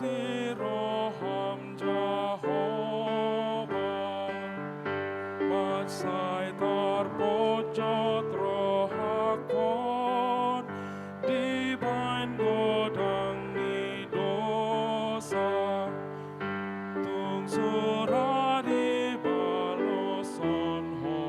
kasih roh Jehovah, matsai terpojok roh akon, dibain godang ni dosa, tung surah di baloson ho.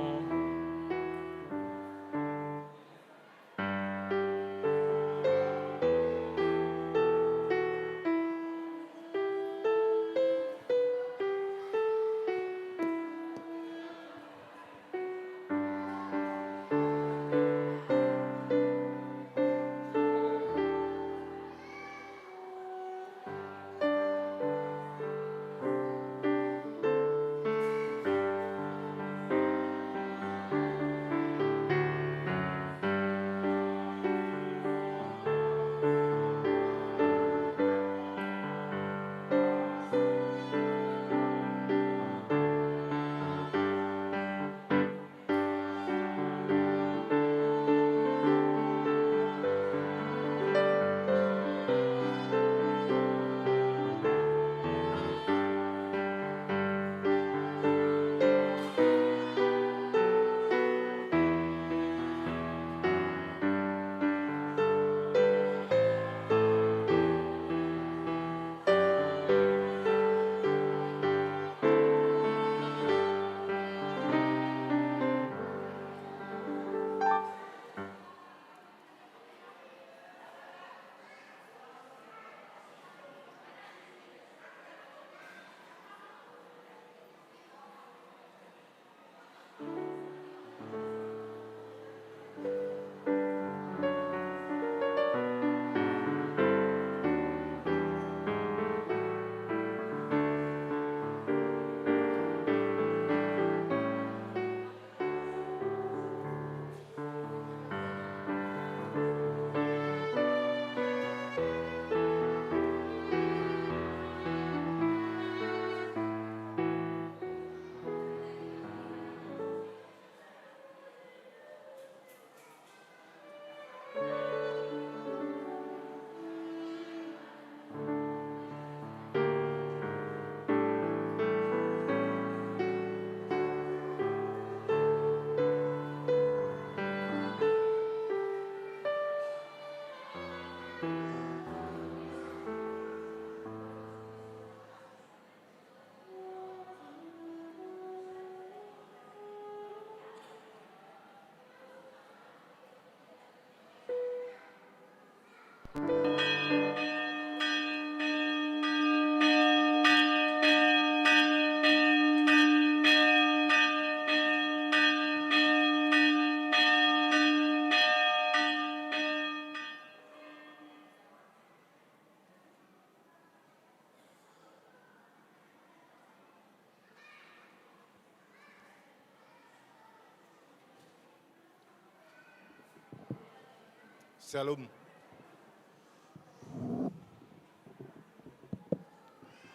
Shalom.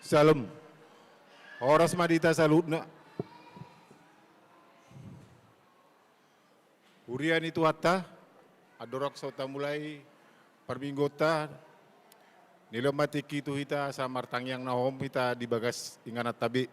Shalom. Horas madita salutna. Urian itu hatta, adorok sota mulai perminggota, nilamati kitu hita sa martang yang nahom hita di bagas inganat tabi.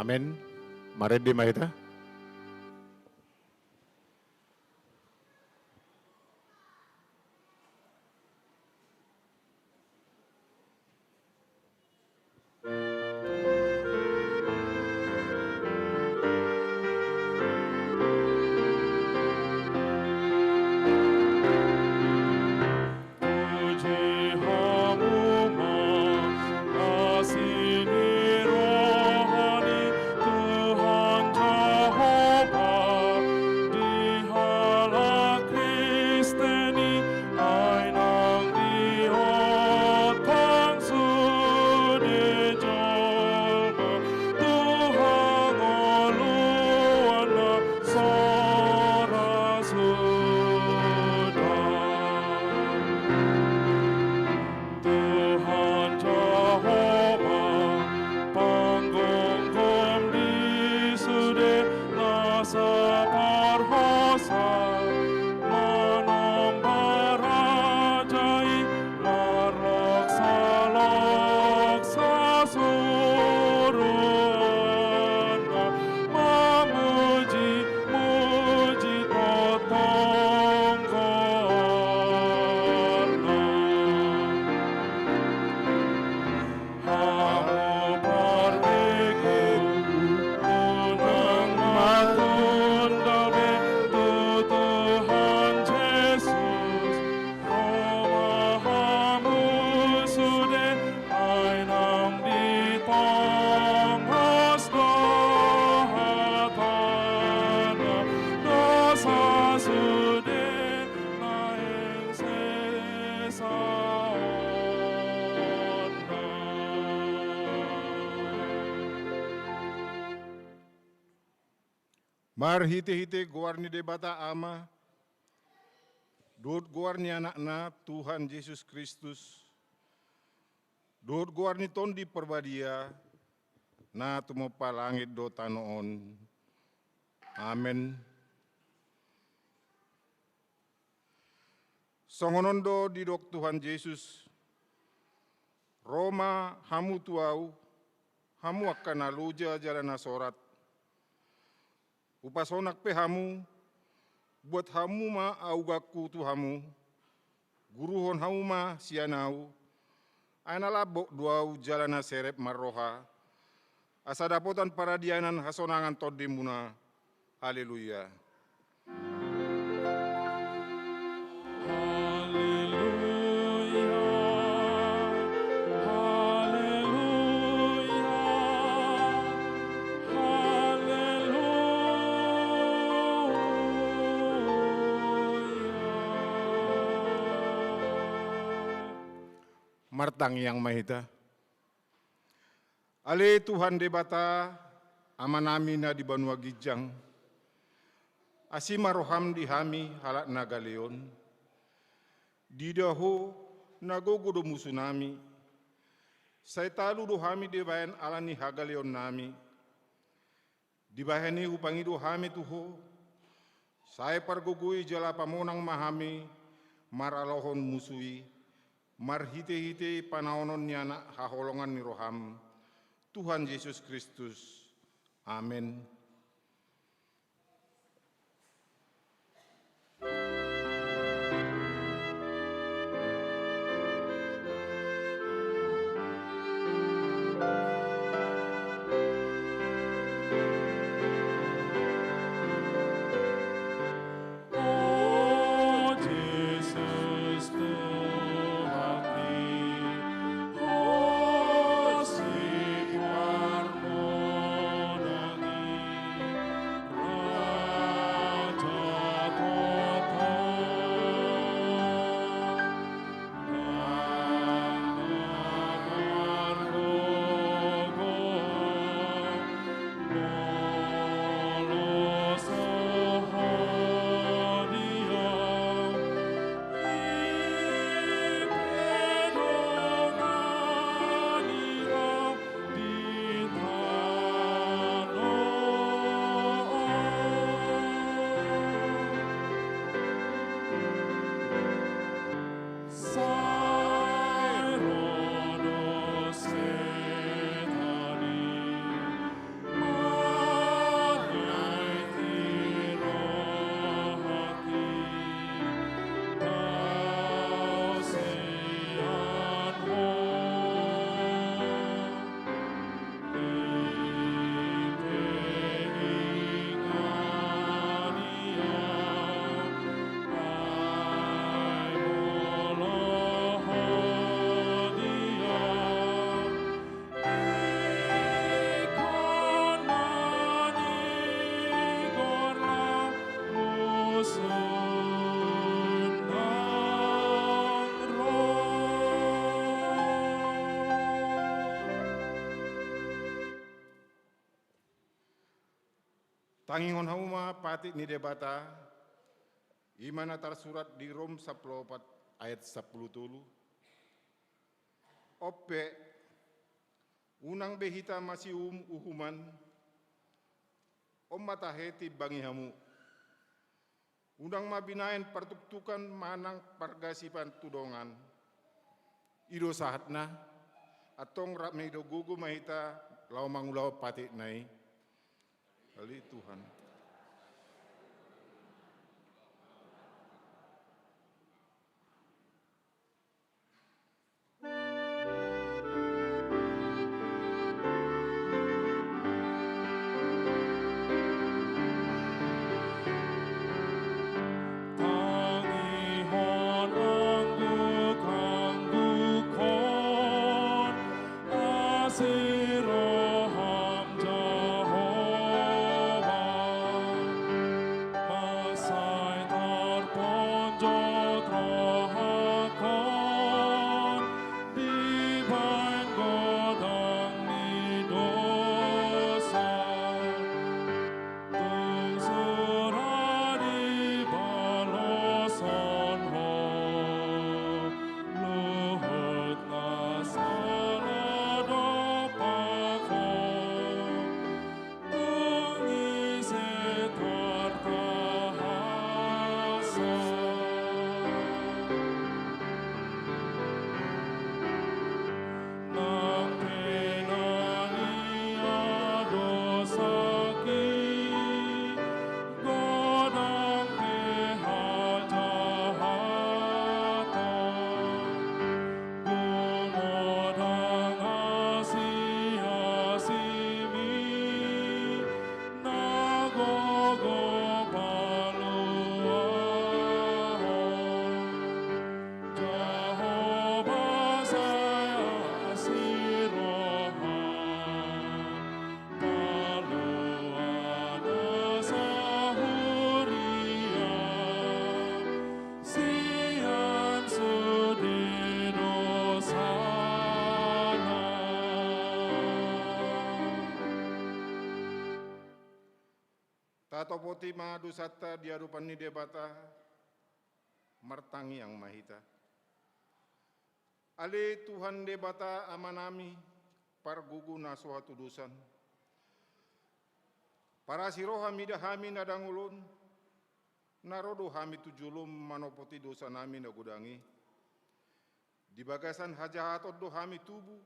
Amin. Maredi mahita. Kasih rohani Tuhan Mar hite-hite goarni debata ama, dot goarni anakna Tuhan Yesus Kristus, dot goarni tondi perbadia, na tumopa langit do tanoon. Amen. Songonondo di dok Tuhan Yesus, Roma hamu tuau, hamu akan aluja jalana sorat. Upasonak pe hamu, buat hamu ma augaku tu hamu, guruhon hamu ma sianau, anala bok duau jalana serep marroha, asadapotan paradianan hasonangan todimuna, haleluya. Martang yang mahita. Ale Tuhan debata amanami na di Banua Gijang. Asima roham di hami halak nagaleon. Di daho nagogo do musunami. Saya talu do hami di bayan alani hagaleon nami. Di bahani upangi do hami tuho. Saya pargugui jala pamonang mahami maralohon musui. Mar hite-hite panaonon ni anak haholongan ni roham, Tuhan Yesus Kristus. Amin. Tangingon hauma patik ni debata, imana tersurat di Rom 14 ayat 10 tulu. Ope, unang behita masih uhuman, mataheti bangi hamu. Unang mabinain pertuktukan manang pargasipan tudongan. Ido sahatna, atong rak meido gugu mahita lau mangulau patik nai. Kali Tuhan. Siroham Jehovah. Sato poti madu satta diarupani debata martangi yang mahita. Ale Tuhan debata amanami pargugu nasuhatu dusan. Para siroh hamida hami nadangulun narodo hami tujulum manopoti dosa nami nagudangi. Di bagasan hajahatot do hami tubuh.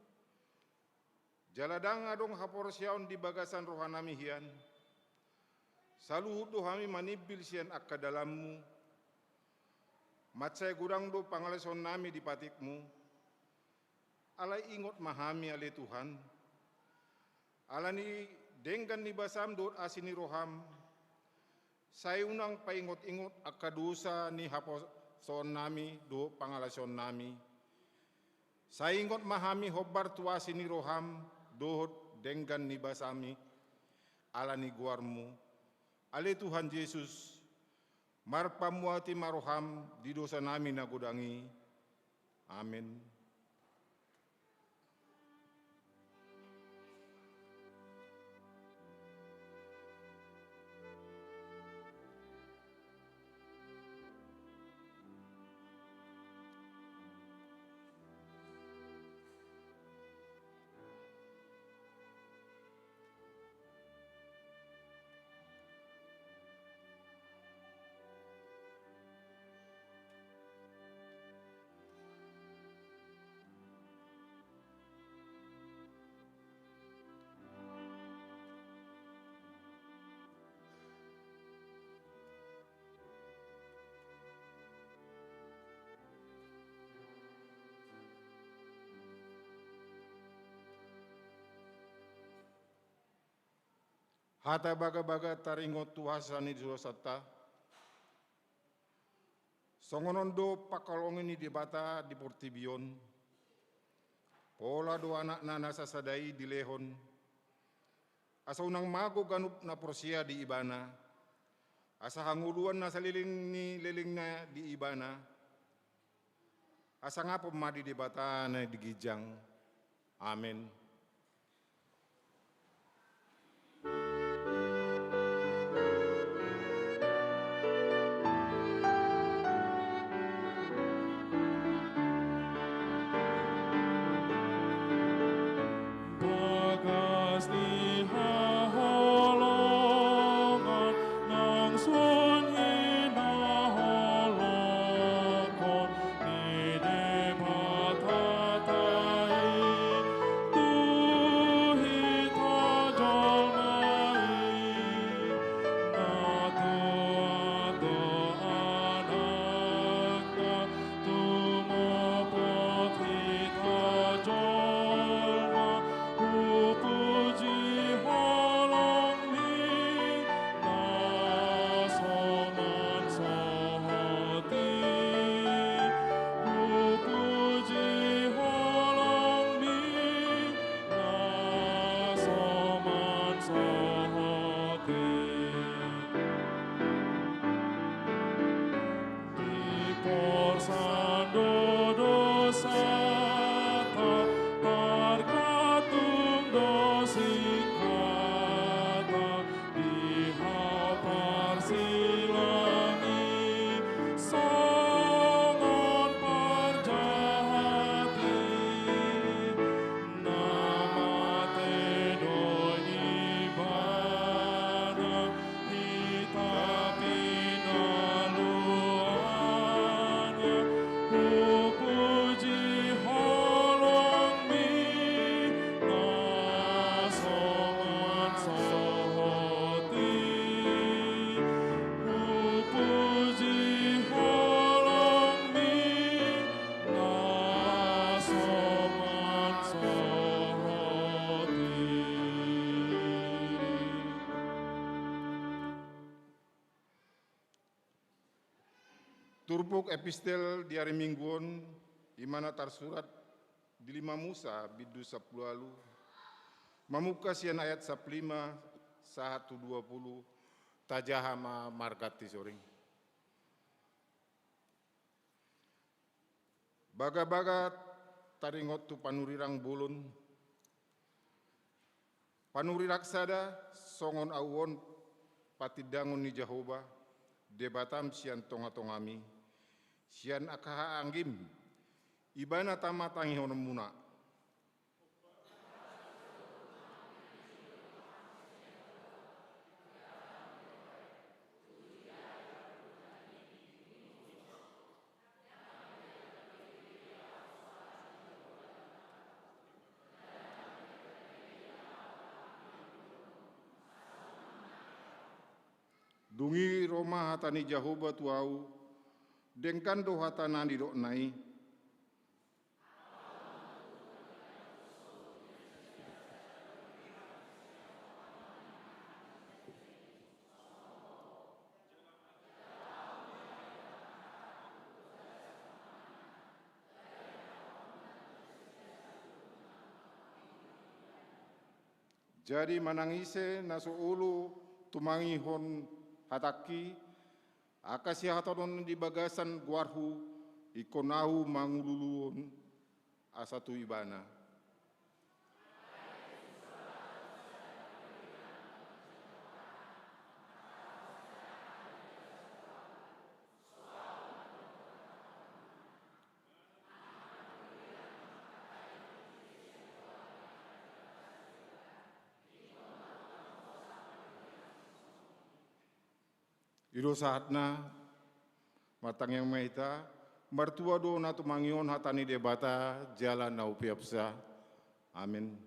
Jaladang adong hapor siaon di bagasan rohanami hian. Saluhut do hami manibil sian akka dalammu. Matsai gudang do pangaleson nami di patikmu. Alai ingot mahami ale Tuhan. Alani denggan ni basam dot asini roham. Sayunang paingot-ingot akka dosa ni haposon nami do pangaleson nami. Saingot mahami hobar tua sini roham dohot denggan ni basami alani guarmu. Ale Tuhan Yesus, marpamuati maroham di dosa nami nagudangi. Amin. Hata baga-baga taringot tuhasani dosata. Songonondo pakalongini di bata di portibion. Pola do anak nana sasadai di lehon. Asa unang mago ganup na porsia di ibana. Asa hanguluan na saliling ni leling na di ibana. Asa nga pemadi di bata na di gijang. Amin. Turpuk epistel di hari Mingguon, di mana tersurat di 5 Musa bidu 10 lalu, mamuka sian ayat 15, 120, tajahama margati soring. Baga-baga taringot tu panurirang bulun, panuri raksada songon awon patidangon ni Jehovah, debatam sian tonga-tongami, sian akaha anggim, ibana tamatangi honomuna. Dungi Roma hatani Jehovah tuau, dengkan do hatana di dok nai. Jadi manangise naso ulu tumangi hon hataki, akasi hatanon di bagasan guarhu, ikonahu mangululuon asatu ibana. Ido saatna matang yang mahita mertua do na tumangion hatani debata jalan na upiapsa. Amin.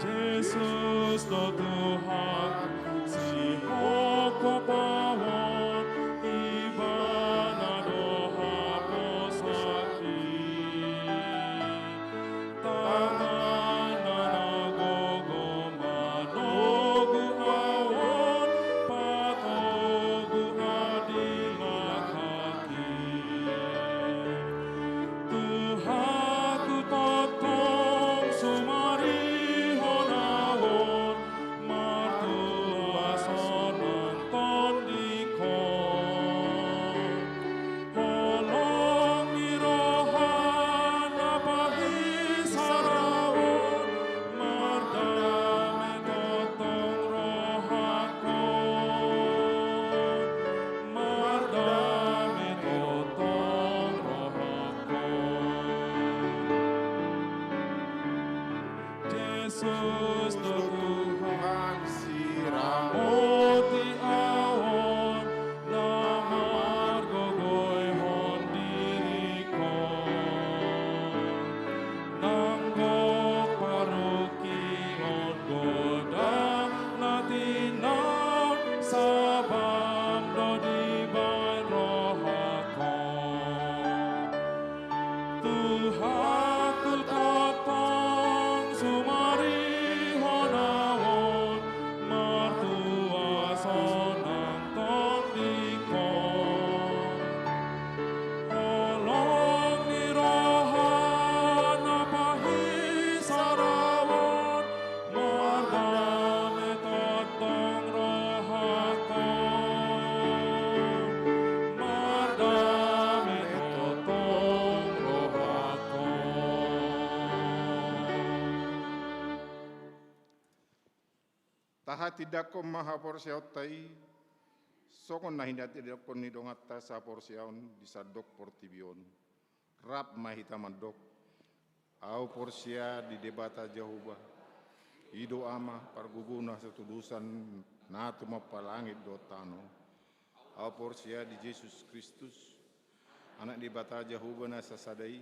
Yesus do Tuhan, si hoko pawon, ibana do haposaki. Tangan gogo manogu awon, patogu adilakaki. Tuhaku totong sumari honawon, martua sonan tondikon. Holong irohan apahi sarawon, mardame totong rohakon. Mardame totong rohakon. Yesus do Tuhan, ramoti awon, namar gogoy hon dirikon. Nanggok paruki on godang natinaon, sabam do dibay rohakon. Tuhaku totong sumari honawon, martua sonang tondikon. Holong nirohan apahi sarawon, mardame totong rohakon. Mardame totong rohakon. Taha tidak ko mahaporsiaw tay, sokon na hindat tidak ko ni dongata sa porsiaon di sadok portibion. Rap mahita mandok, au porsia di debata Jehovah. Ido ama parguguna setudusan na tumapalangit do tano. Au porsia di Yesus Kristus, anak debata Jehovah na sasadai,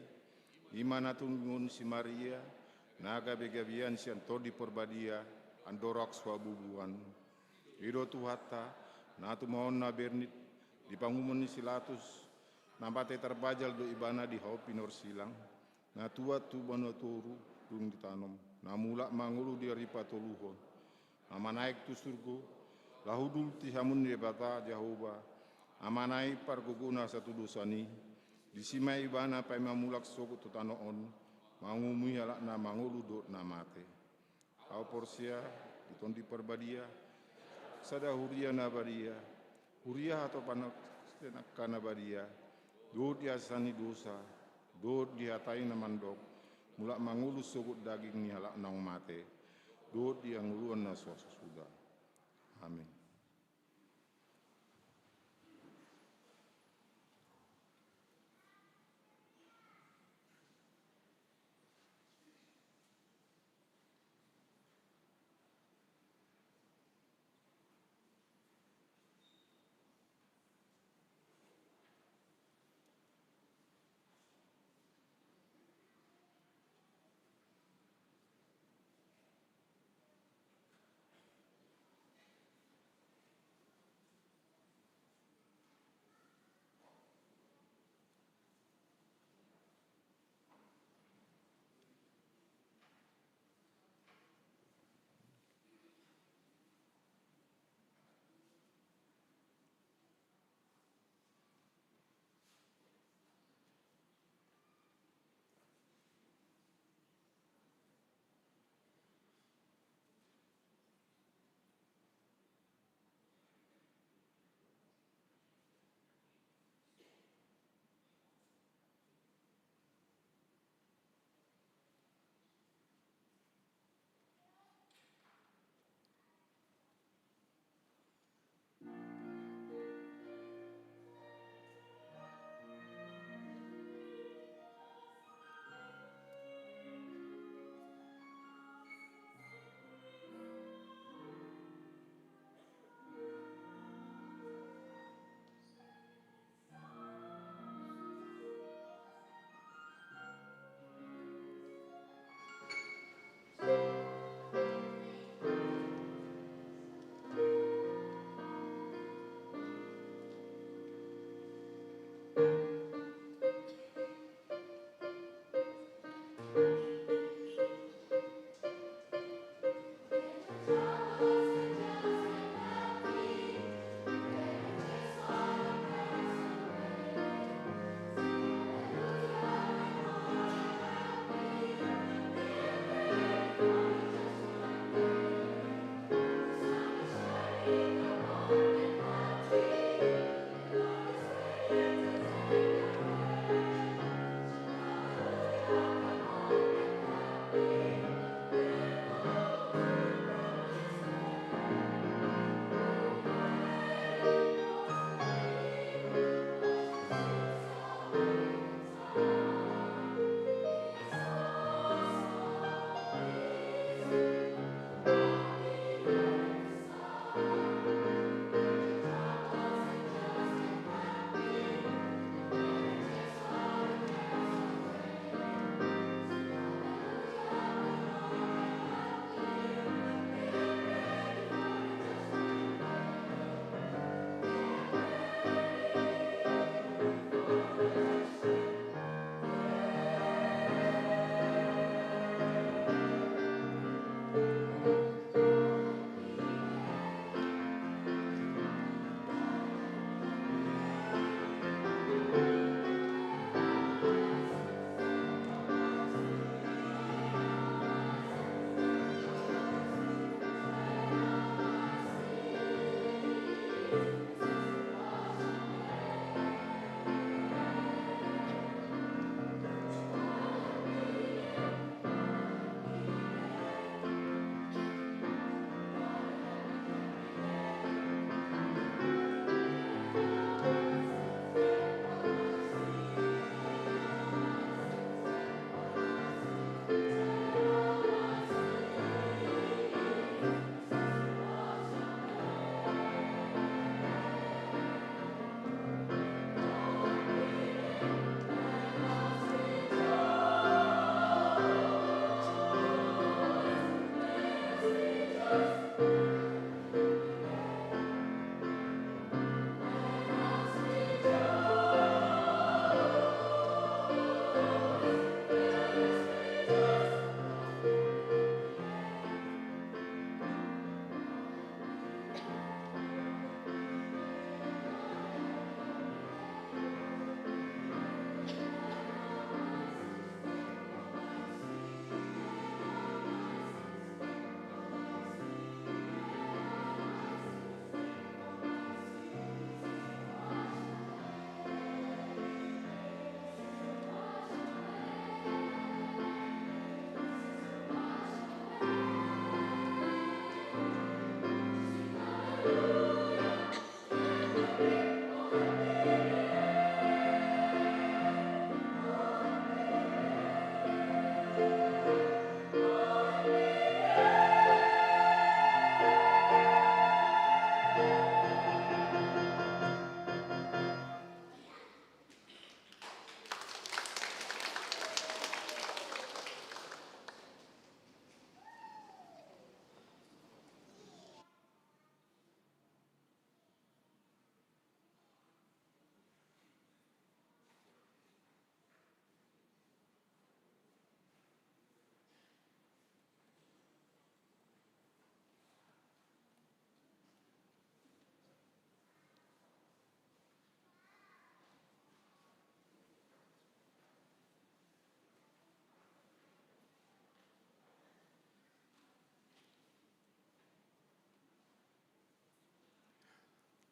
imana tungun si Maria, naga begabian si antodi perbadia, andorak swabubuan. Ido tuhata, na tumaon na bernit, di pangumun ni silatus, nampate terbajal do ibana di hau pinor silang, na tua tu bano turu, dung ditanam, na mulak mangulu di ripatoluhon, nama naik tu surgo, lahudul tihamun debata Jehovah, amanai parguguna satu dosani, disimai ibana pai mamulak soku tutanoon, mangumi halak na mangulu do namate. Au porsia Kiton di perbadia, sada huria na badia, huria atau panak kana badia, do dia sani dosa, do dia tai na mandok, mulak mangulus sugut daging ni halak nang mate, do dia nguluan na sudah. Amin.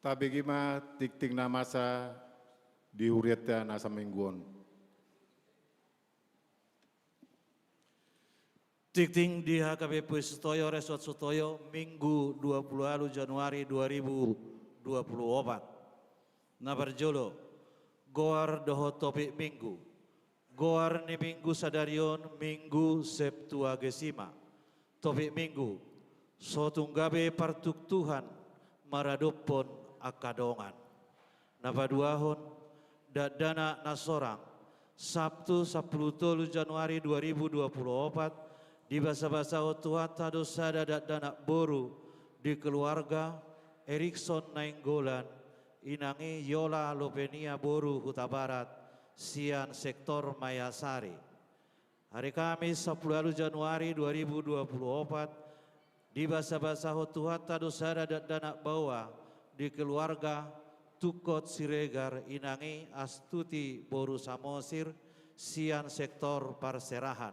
Tabegima tikting na masa diuriatya nasa mingguon. Tikting di HKBP Sutoyo Resort Sutoyo Minggu 20 Januari 2024. Nabarjolo Goar doho topik Minggu. Goar ni Minggu sadarion Minggu Septuagesima. Topik Minggu Sotunggabe partuk Tuhan maradopon akadongan. Napaduahon dadana nasorang Sabtu 10 Januari 2024 di basa-basa Tuhan tadosa dadat danak boru di keluarga Erikson Nainggolan inangi Yola Lopenia boru Huta Barat sian sektor Mayasari. Hari Kamis 10 Januari 2024 di basa-basa Tuhan tadosa dadat danak bawa di keluarga Tukot Siregar inangi Astuti boru Samosir sian sektor Parserahan.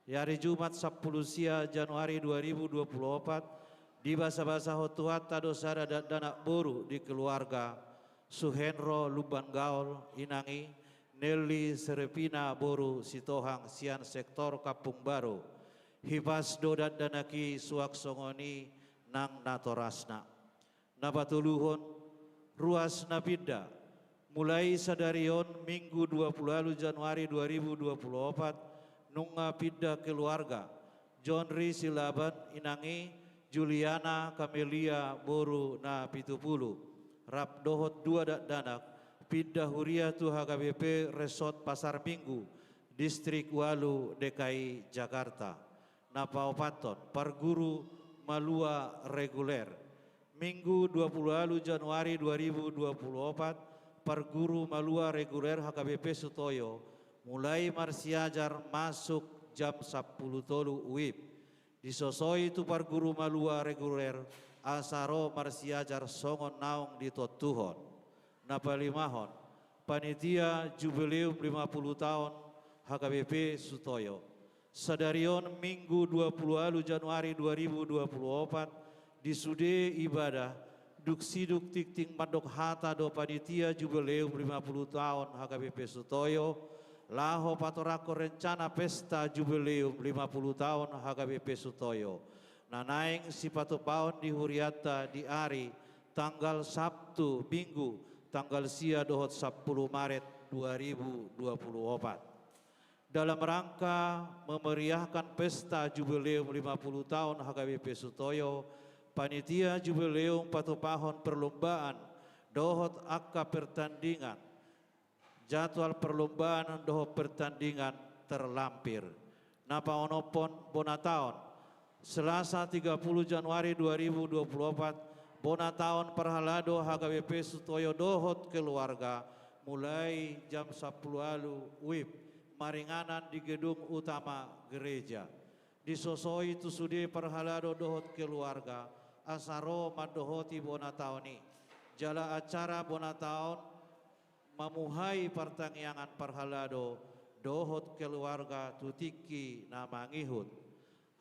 Di hari Jumat 10 Januari 2024 di basa-basa Tuhan tadosa dadat danak boru di keluarga Suhenro Luban Gaul inangi Nelly Serepina boru Sitohang sian sektor Kapung Baru hibas dodat danaki suak songoni nang natorasna napatuluhon ruas napida mulai sadarion Minggu 20 Januari 2024 nunga pindah keluarga John Ri Silaban inangi Juliana Camelia boru na pitupulu rap dohot dua dak danak pindah huria tu HKBP Resort Pasar Minggu Distrik Walu DKI Jakarta napaopaton parguru malua reguler Minggu 20 Januari 2024 parguru malua reguler HKBP Sutoyo mulai marsiajar masuk jam 10 tolu UIP. Disosoi tu parguru malua reguler asaro marsiajar songon naung di totuhon. Napalimahon panitia jubileum 50 tahun HKBP Sutoyo. Sadarion Minggu 20 Januari 2024 di sude ibadah duksiduk tikting mandok hata do panitia jubileum 50 tahun HKBP Sutoyo laho patorako rencana pesta jubileum 50 tahun HKBP Sutoyo. Nanaing si patopaon di huriata di hari tanggal Sabtu Minggu tanggal sia dohot 10 Maret 2024. Dalam rangka memeriahkan pesta jubileum 50 tahun HKBP Sutoyo, panitia jubileum patopahon perlombaan dohot akka pertandingan jadwal perlombaan doho pertandingan terlampir. Napa onopon bonataon Selasa 30 Januari 2024 bonataon perhalado HKBP Sutoyo dohot keluarga mulai jam 10 alu WIB maringanan di gedung utama gereja. Disosoi tusude perhalado dohot keluarga asaro madohoti bonataoni. Jala acara bonataon mamuhai pertangyangan perhalado dohot keluarga tutiki nama ngihut.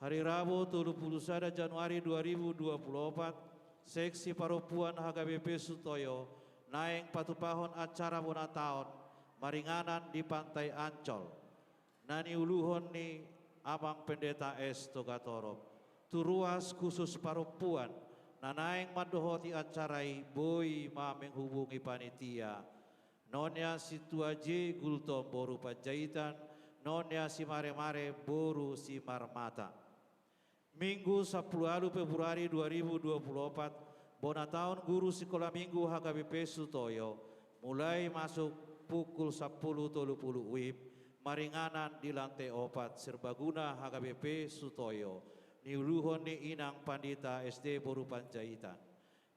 Hari Rabu 31 Januari 2024 seksi parupuan HKBP Sutoyo naik patupahon acara bonataon maringanan di Pantai Ancol. Nani uluhon ni Abang Pendeta S. Togatorop. Turuas khusus parupuan nanaing madohoti acarai boy menghubungi panitia. Nonya si tuaje gulto boru panjaitan, nonya si mare-mare boru si marmata. Minggu 10 Februari 2024, bonataon guru sekolah minggu HKBP Sutoyo mulai masuk pukul 10.30 WIB, maringanan di lantai 4 serbaguna HKBP Sutoyo, niuluhon ni Inang Pandita SD boru panjaitan.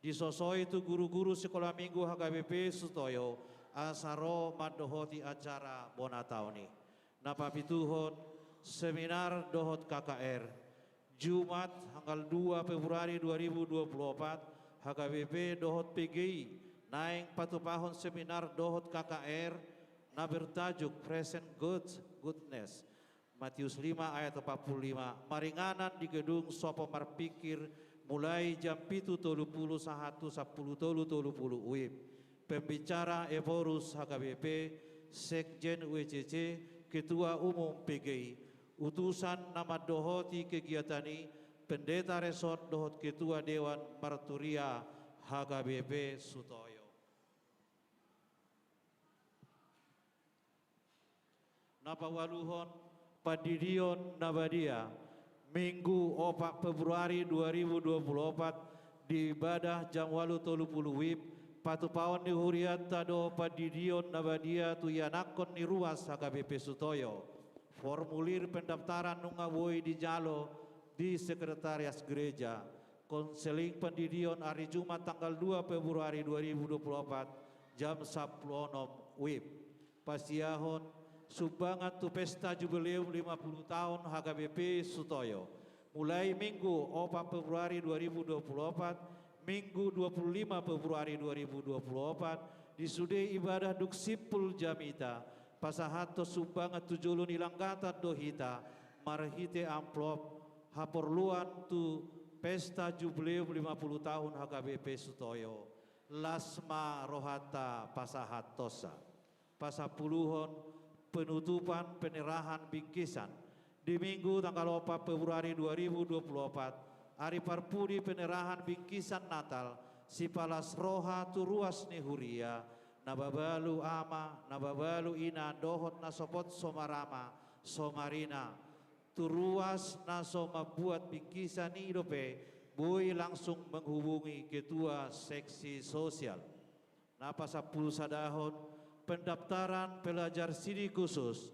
Disosoi itu guru-guru sekolah minggu HKBP Sutoyo, asaro madohoti acara bonataoni. Napapituhon seminar dohot KKR Jumat tanggal 2 Februari 2024 HKBP dohot PGI naing patupahon seminar dohot KKR na bertajuk Present Goodness Matius 5 ayat 45 maringanan di gedung Sopo Marpikir mulai jam 7.30 sahat 10.30 WIB. Pembicara Evorus HKBP, Sekjen WCC, Ketua Umum PGI, utusan nama dohoti kegiatan ini, Pendeta Resort dohot Ketua Dewan Marturia HKBP Sutoyo. Napawaluhon Padidion Nabadia, Minggu 4 Februari 2024 di ibadah jam 8.30 WIB, patupawan ni huriat tado Padidion Nabadia tu yanakon ni ruas HKBP Sutoyo. Formulir pendaftaran nungawoi di Jalo di Sekretariat Gereja. Konseling Pendidion hari Jumat tanggal 2 Februari 2024 jam 10.00 WIB. Pasiahon sumbangan tu pesta jubileum 50 tahun HKBP Sutoyo. Mulai Minggu 4 Februari 2024 Minggu 25 Februari 2024 di Sudai Ibadah Duksipul Jamita pasahato sumbangan tujulun ilanggata dohita marhite amplop haporluan tu pesta jubileum 50 tahun HKBP Sutoyo lasma rohata pasahatosa pasapuluhon penutupan penerahan bingkisan di Minggu tanggal 4 Februari 2024 hari parpudi penerahan bingkisan Natal si palas roha tu ruas ni huria nababalu ama nababalu ina dohot nasopot somarama somarina tu ruas naso mabuat bingkisan ni idope boy langsung menghubungi ketua seksi sosial. Napa 10 sadahon pendaftaran pelajar sidi khusus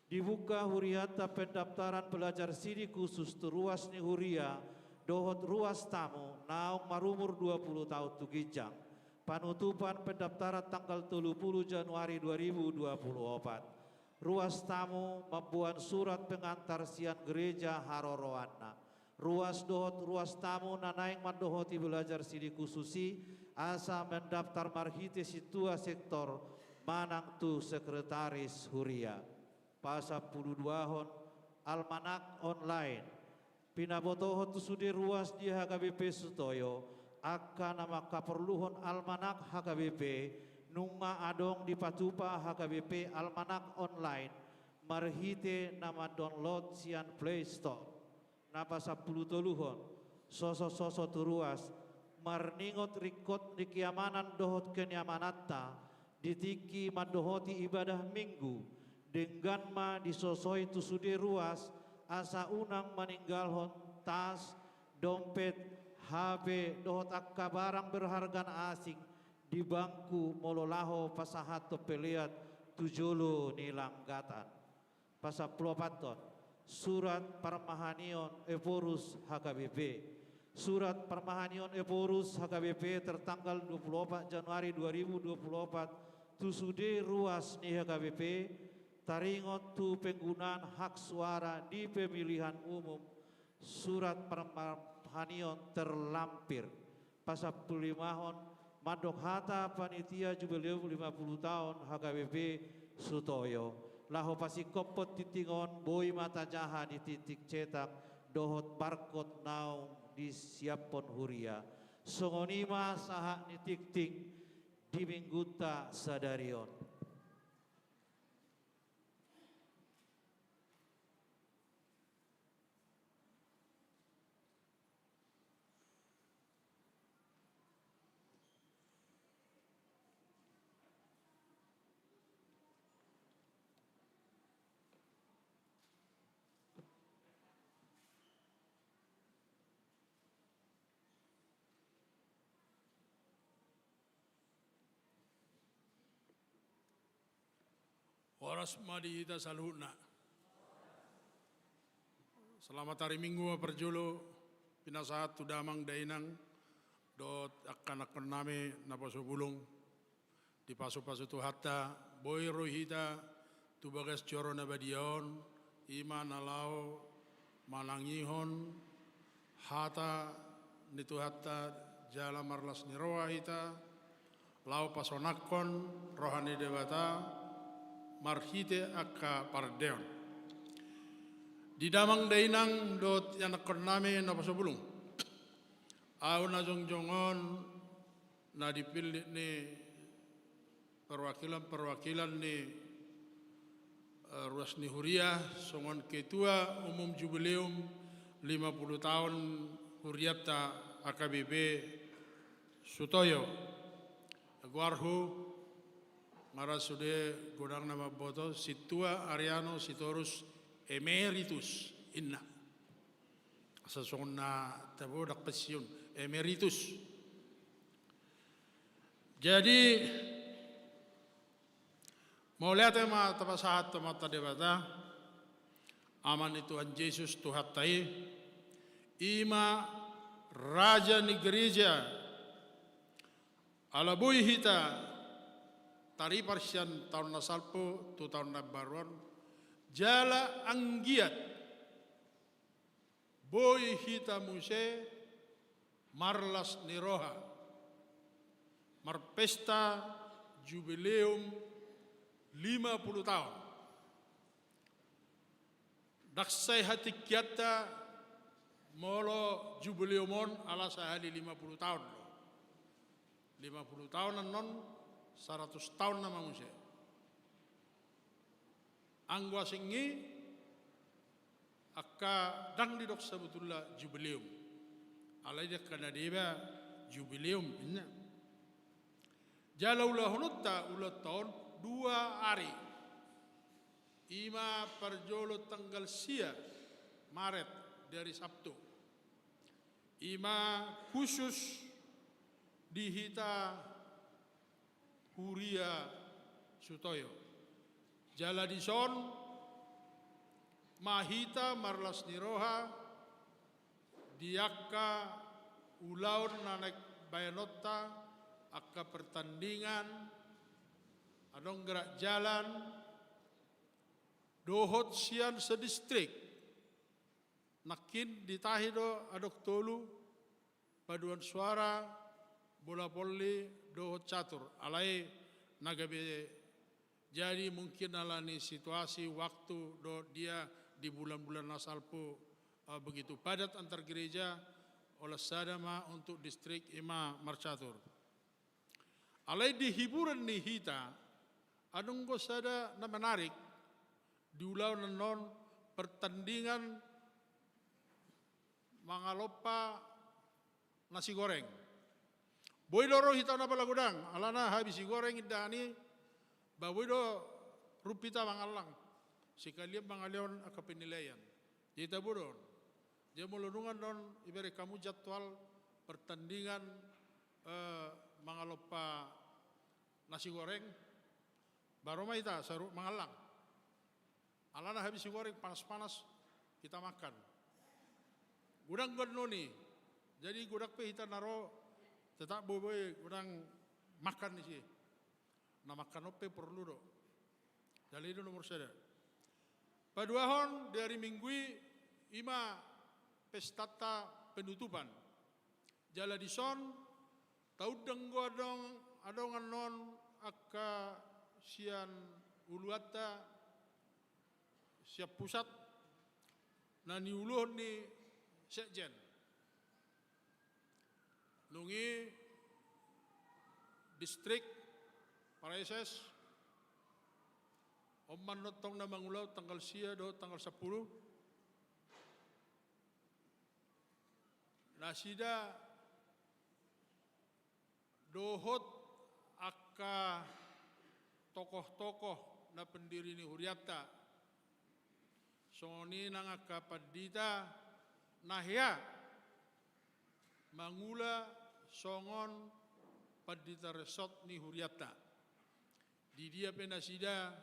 dibuka huriata pendaftaran pelajar sidi khusus tu ruas ni huria dohot ruas tamu naung marumur 20 tahun tu gijang. Penutupan pendaftaran tanggal 30 Januari 2024. Ruas tamu membuat surat pengantar sian gereja Haroroana. Ruas dohot ruas tamu nanaing mandohoti belajar sidi khususi asa mendaftar marhite situa sektor manang tu sekretaris huria. Pasa 12 hon almanak online. Pinabotohon tu sudi ruas di HKBP Sutoyo akan nama kaperluhon almanak HKBP nunga adong di patupa HKBP almanak online marhite nama download sian Play Store. Napa 10 toluhon sosok tu ruas marningot rikot di kiamanan dohot kenyamanatta ditiki madohoti ibadah minggu dengan ma disosoi tu sudi ruas asa unang meninggalhon tas, dompet, HP, dohot akka barang berharga asing di bangku mololaho pasahat peliat tujulu nilanggatan. Pasa plopaton surat permahanion Evorus HKBP. Surat permahanion Evorus HKBP tertanggal 24 Januari 2024 tusude ruas ni HKBP taringot tu penggunaan hak suara di pemilihan umum. Surat permahanion terlampir. Pasal 5 madok hata panitia jubileum 50 tahun HKBP Sutoyo. Laho pasi kopot titingon boy mata jaha di titik cetak dohot barcode naung di siapon huria. Songonima saha ni tik-tik di mingguta sadarion. Oras madi ita salhuna. Selamat hari Minggu perjulu pinasahat tu damang dainang dot akan name napaso bulung di pasu-pasu tu hatta boy rohita tu bagas coro nabadion iman alao manangihon hata nitu hatta jala marlas niroa hita lau pasonakon rohani dewata marhite akka pardeon. Di damang dainang dot yang nakon name napasobulung. Au na jongjongon na dipilih ni perwakilan ni Ruas Nihuriah songon ketua umum jubileum 50 tahun Huriata AKBP Sutoyo Aguarhu marasude godang nama boto Situa Ariano Sitorus Emeritus inna asa songon na tabo dak pensiun emeritus. Jadi mau lihat ma tapasahat mata debata aman itu Tuhan Yesus Tuhan tai ima raja ni gereja ala boy hita tari parsian tahun nasalpo tu tahun nabaron jala anggiat boy hita muse marlas niroha marpesta jubileum 50 tahun. Daksai hati kiata molo jubileumon ala sahali 50 tahun. 50 tahun non 100 tahun nama musia. Angwa singi akka dang didok sebetulnya jubileum. Alai dia kana deba jubileum inna. Jalaulah hunutta ulat tahun 2 hari ima perjolo tanggal sia Maret dari Sabtu ima khusus dihita Huria Sutoyo jala dison mahita marlas niroha diakka ulaun nanek bayanota akka pertandingan adong gerak jalan dohot sian sedistrik nakin ditahi do adok tolu paduan suara bola poli dohot catur alai nagabe jadi mungkin alani situasi waktu do dia di bulan-bulan nasalpo begitu padat antar gereja oleh sadama untuk distrik ima marcatur alai di hiburan nih hita adung go sada na menarik diulau non pertandingan mangalopa nasi goreng. Boy doro hita na pala gudang alana habis goreng idani ba boy do rupita mangalang sekalian mangalion aka penilaian. Kita budon dia melunungan non ibere kamu jadwal pertandingan mangalopa nasi goreng baroma ita saru mangalang. Alana habis goreng panas-panas kita makan. Gudang godnoni. Jadi gudak pe kita naro tetap boboy gudang makan di sini. Na makan ope perlu do. Jadi itu nomor sada. Paduahon dari minggu ima pestata penutupan. Jala dison taudeng godong adongan non akka sian uluata siap pusat nani uluh ni sekjen nungi distrik Paraises Oman notong na mangulau tanggal sia do tanggal 10 nasida dohot akka tokoh-tokoh na pendiri ni Huriata soni nang akka padita nahya mangula songon padita resort ni Huriata di dia penasida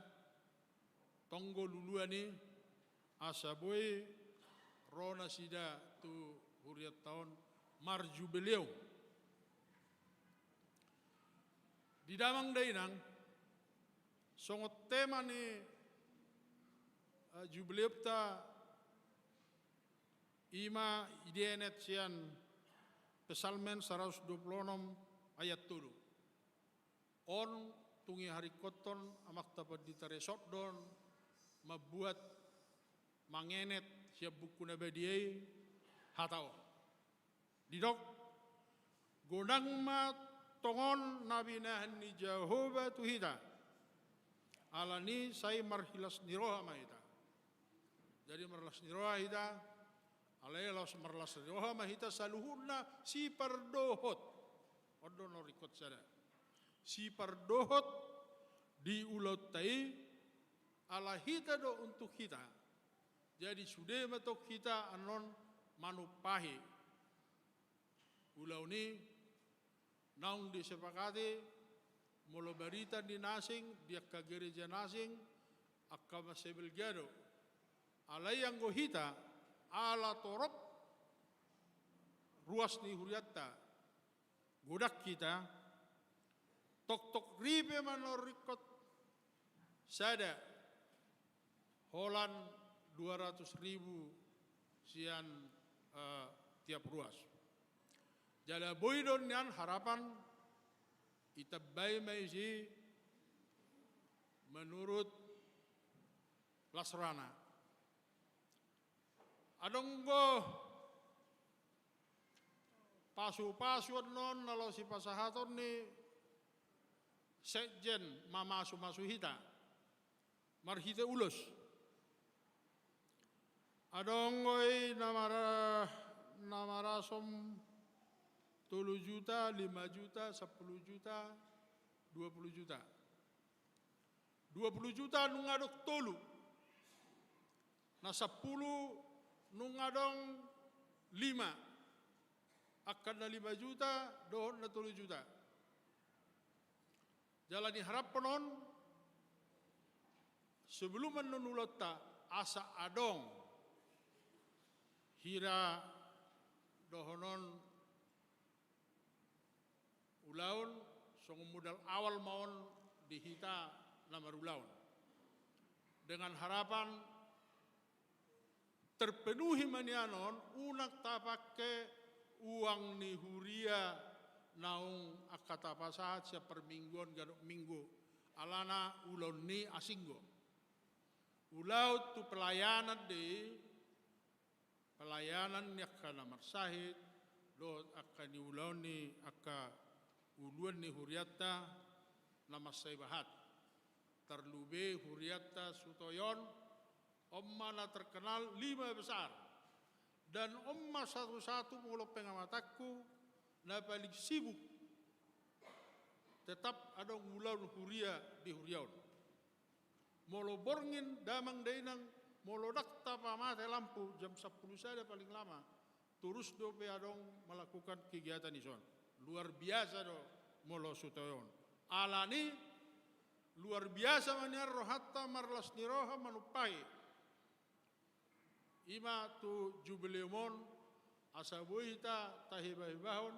tonggo lulua ni asaboy rona sida tu Huriat tahun marjubileu di damang dainang songot tema ni jubileu ta ima idenet sian pesalmen 126 ayat 7 on tungi hari koton amak dapat ditaresot don membuat mangenet siap buku nabadiai hatau didok Gonang ma tongon nabinahan ni Jehovah Tuhita. Alani say marhilas niroha mahita. Jadi marhilas niroha hita. Alay los marhilas niroha mahita saluhuna si pardohot. Odo no rikot sada. Si pardohot di ulat tai ala hita do untuk kita. Jadi sudah matok kita anon manupahi. Ulau ni naung disepakati molo berita di nasing dia ke gereja nasing akka masebelgado alai yang gohita ala torop ruas ni huriatta godak kita tok ribe manorikot sada holan 200.000 sian tiap ruas. Jala boydon yan harapan itabay maisi menurut Lasrana. Adonggo pasu-pasu non nalo si pasahaton ni sekjen mamasu-masu hita marhita ulos. Adonggoy namarasom 10 juta, 5 juta, 10 juta, 20 juta. 20 juta nungadok tolu. Na 10 nungadong 5. Akan na 5 juta, dohon na 3 juta. Jalani harap penon, sebelum menunulot ta, asa adong, hira dohonon ulaun song modal awal maun dihita namar ulaun dengan harapan terpenuhi manianon unak tapake uang ni huria naung akata pasahat sia permingguan gadok minggu alana ulaun ni asinggo ulau tu pelayanan di pelayanan yak namar sahid do akan ni ulaun ni akka uluan ni huriatta nama saibahat terlube huriatta sutoyon omma na terkenal 5 besar dan omma satu-satu mulut pengamataku na paling sibuk tetap ada ulaun huria di huriaun molo borngin damang dainang molo dakta pamate lampu jam 10 saja paling lama terus dope adong melakukan kegiatan ison. Luar biasa do molo sutoyon. Alani luar biasa maniar rohatta marlas niroha manupai. Ima tu jubileumon asabuita tahibahibahon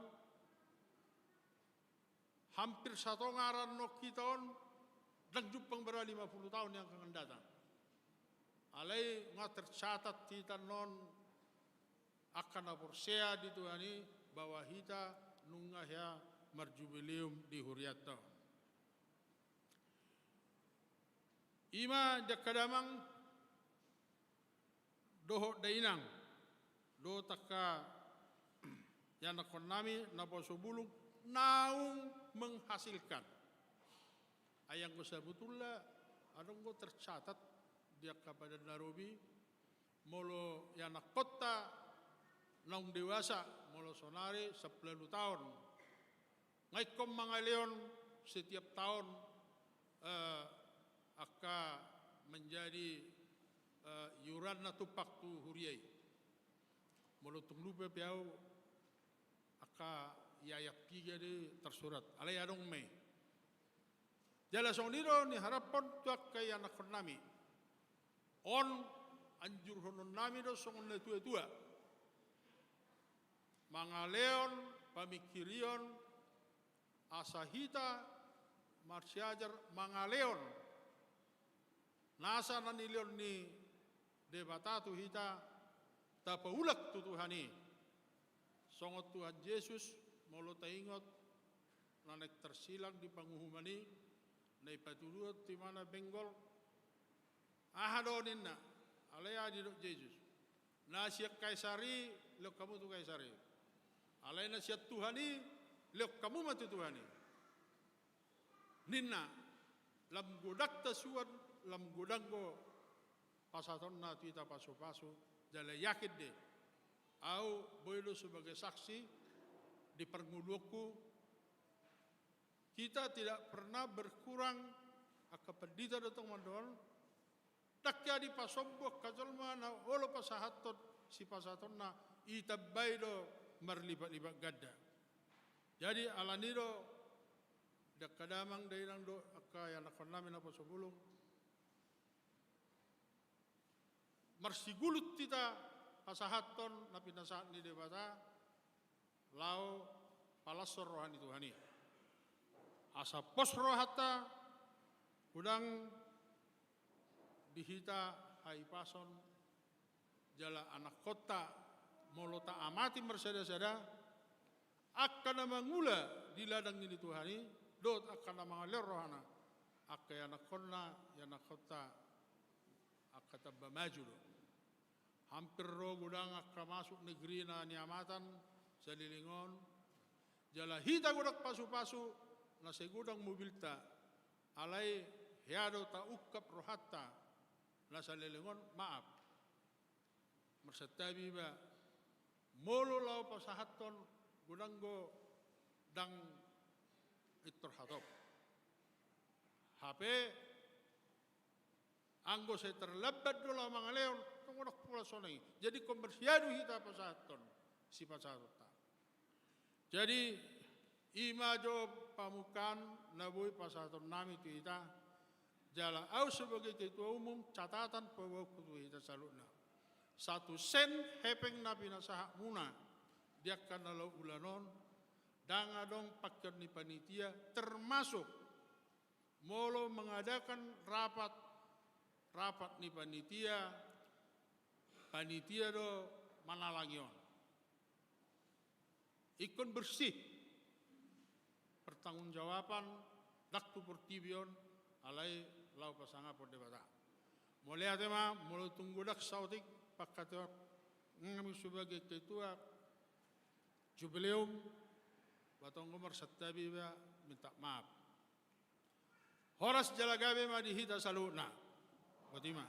hampir satu ngaran no kiton dan jupang berapa 50 tahun yang akan datang. Alai nga tercatat kita non akan aporsea di Tuhani bahwa kita nungah ya marjubileum di huriatta. Ima jakadamang doho dainang do taka yang nakon nami naposo bulung naung menghasilkan. Ayang ko sabutullah adong ko tercatat dia kepada Nairobi molo yang nakota naung dewasa molo sonari 10 tahun. Ngaikom mga leon setiap tahun akan menjadi yuran na tupak tu huriay. Molo tunglupe piau aka yayap piga de tersurat. Alay adong may. Jala soniro ni harapon tuak kay anak nami. On anjur honon nami do songon na tua-tua. Mga leon, pamikirion, asahita, marsiajar, mga leon. Nasa na nilion ni debatatu hita, tapaulak tu Tuhani. Songot Tuhan Yesus, molo taingot, nanek tersilang di panguhumani, na ipatulot di mana benggol, ahadonin na, alaya di dok Yesus. Na siyak kaisari, lo kamu tu kaisari. Alay na siya Tuhani, Liok kamu matutuhani. Ninna lam godak tasuan lam godanggo pasaton na tuita pasu-pasu jala yakin deh. Au boylo sebagai saksi di pernguluku kita tidak pernah berkurang akapedita datang mandol takya di pasombok kajolma na olo pasahaton si pasaton na itabay do marlibat-libat gadda. Jadi alanido dak kadamang dairang do akaya nakon namin na pasobulong marsigulut kita pasahaton na pinasaat ni debata lao palasor rohani Tuhani asa pos rohata udang dihita haipason jala anak kota molota amati merseda-seda akan mangula di ladang ini Tuhani dot akan mangalir rohana akaya anak konna ya anak kota akatabba maju hampir ro gudang akka masuk negeri na niamatan sa lilingon jala hita gudak pasu-pasu na segudang mobilta alay hiado ta ukap rohatta na sa lilingon maaf marsatabi ba molo lao pasahaton gudanggo dang itorhatop HP anggo saya terlebat dulu mga leon tungunak pula sonay jadi komersiado hita pasahaton si pasahaton jadi imajo pamukan nabuy pasahaton nami kita jala au sebagai ketua umum catatan pawau kutu hita salutna 1 sen hepeng na pinasahak muna dia kan lalu ulanon dangadong pakyan ni panitia termasuk molo mengadakan rapat ni panitia do manalangion ikon bersih pertanggungjawaban daktu pertibion alai lau pasanga por debata mulai atema mulu tunggu dak sautik pakatwa ngami sebagai ketua jubileum batong umar satabi minta maaf horas jalagabe ma dihita saluna Fatima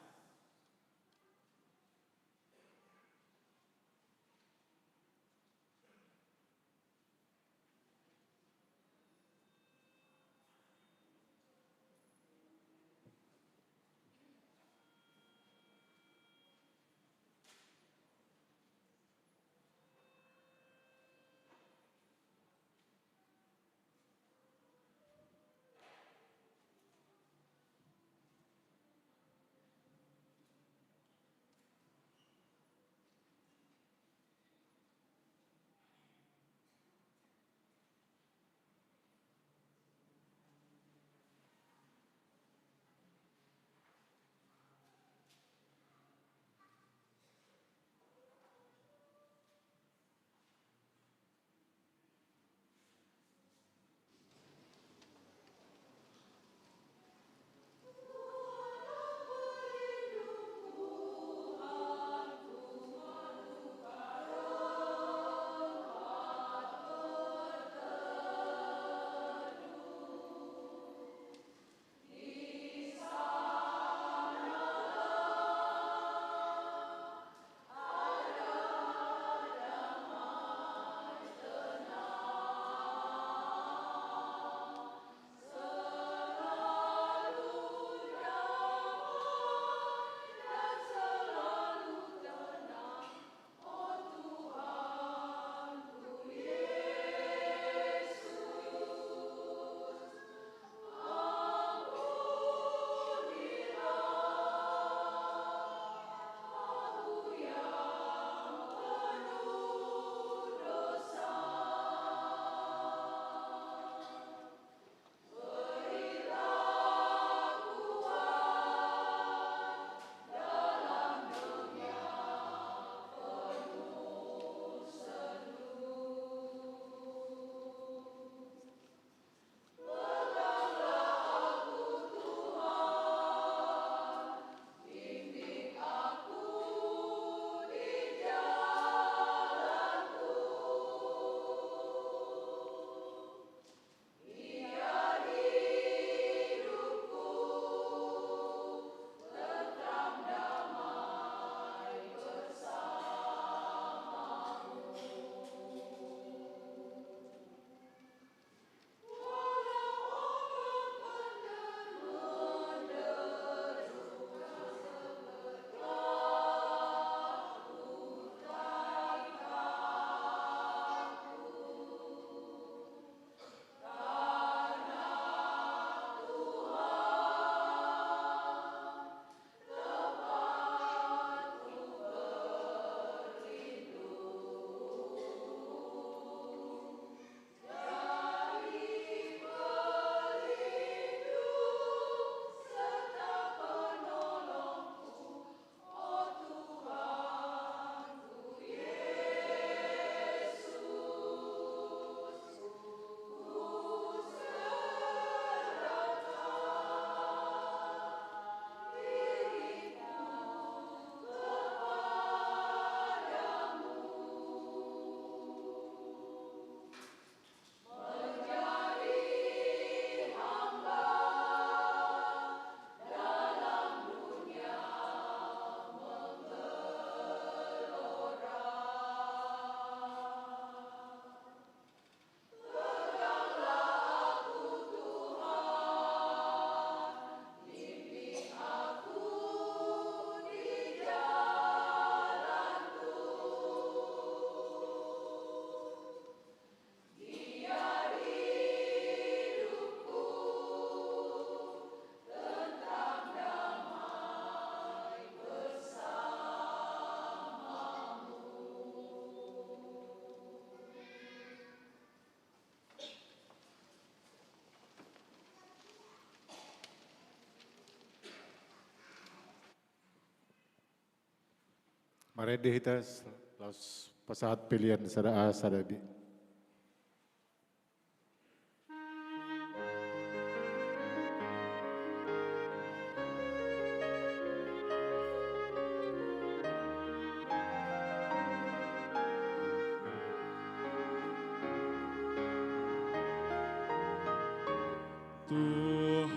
Marede hitas los pasahat pilihan sada A sada B.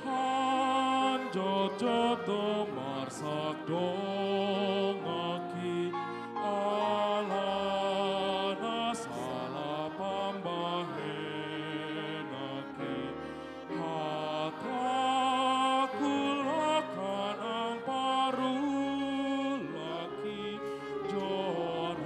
Tuhan jojoto marsakdongaki alana sala pambahenaki hatakulakan ang parulaki joramaan.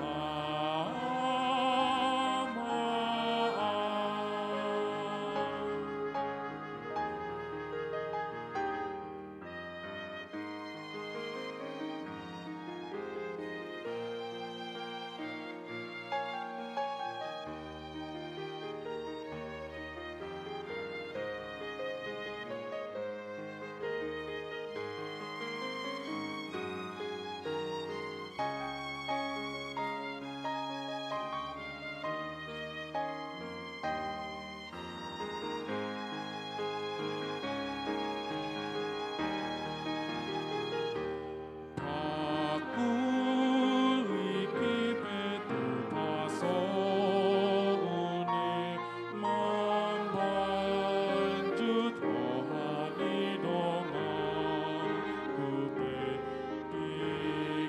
Pakuliki petu pasone membanjut rohani dongan kupe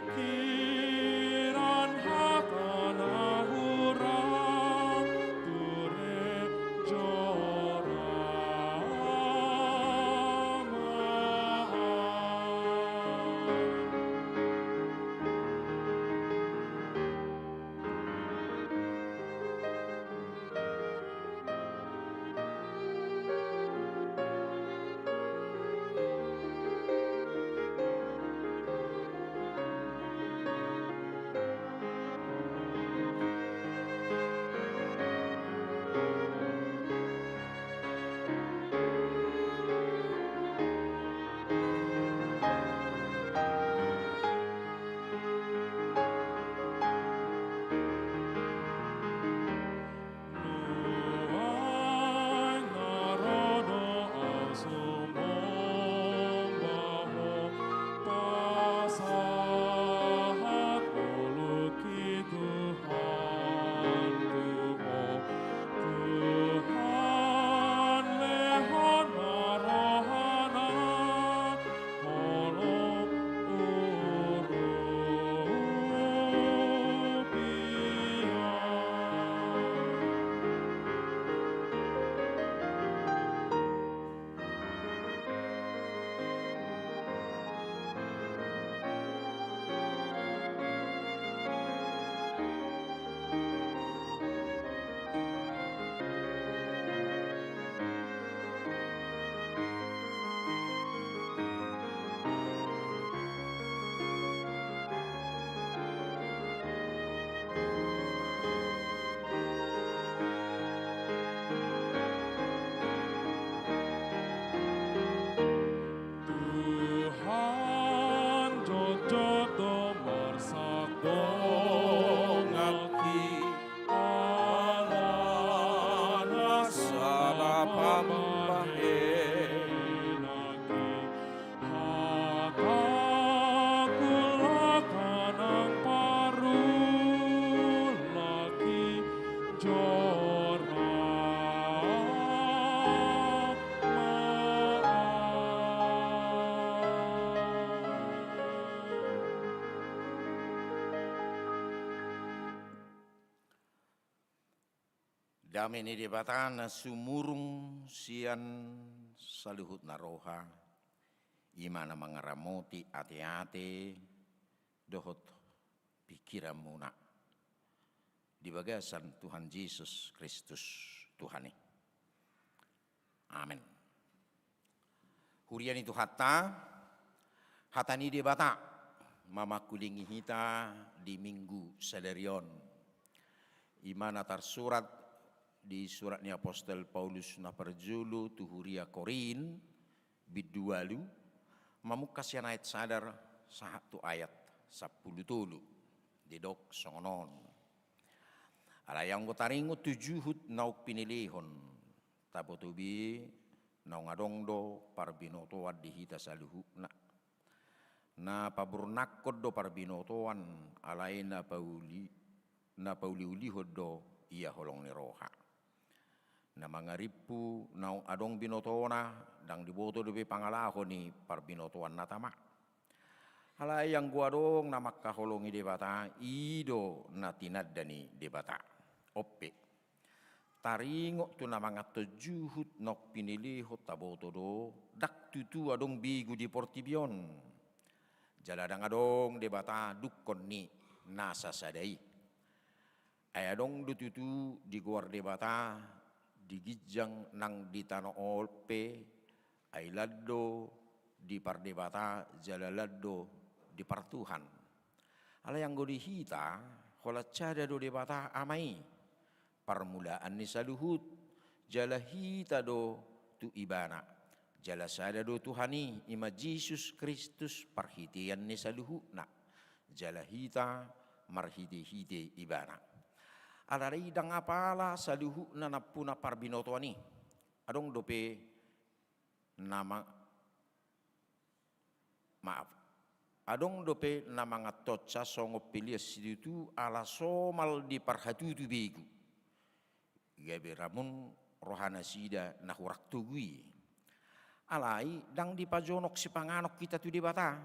pikiran hatana hurang ture joramaan. Nuang narodo asumombaho pasahat puluki Tuhan Tuhan lehon marohana holong urupian. Tuhan jojoto marsakdongaki alana sala pambahenaki hatakulakan ang parulaki joramaan. Dami ni debatan sumurung sian saluhut naroha imana mangaramoti ate-ate dohot pikiran muna di bagasan Tuhan Yesus Kristus Tuhani. Amin. Hurian itu hatani debata mama kulingi hita di minggu sadarion imana tersurat di suratnya Apostel Paulus na perjulu tuhuria Korin bidualu mamukasian ayat sadar satu ayat 10 tulu didok songonon. Alayang ko taringo tujuhut nauk pinilihon, tapotubi naung adongdo parbinotoan dihita saluhukna. Na paburnakod do parbinotoan alay na pauliulihod do iya holong ni roha. Na mga ripu naung adong binotona dang diboto do pangalaho ni parbinotoan na tama. Alay yang guadong na makaholongi debata ido na tinadani debata. Ope. Taringo tu na mga tujuhut nok pinilihot taboto do dak tutu adong bigu di Portibion. Jaladang adong debata dukon ni nasa sadai. Ay adong dututu di guar debata di gijang nang di tanah olpe ay laddo di pardebata jalaladdo di partuhan. Ala yang go dihita hola cada do debata amai. Permulaan ni saluhut jalahita do tu ibana jalasada do Tuhani ima Yesus Kristus parhitian ni saluhutna jalahita marhiti-hiti ibana alarai dang apala saluhutna napuna parbinotoani adong dope nama maaf adong dope nama ngatotsa songo pilias situ ala somal di parhatutu begu gabe ramun rohana sida nahurak tugui alai dang dipajonok si panganok kita tu debata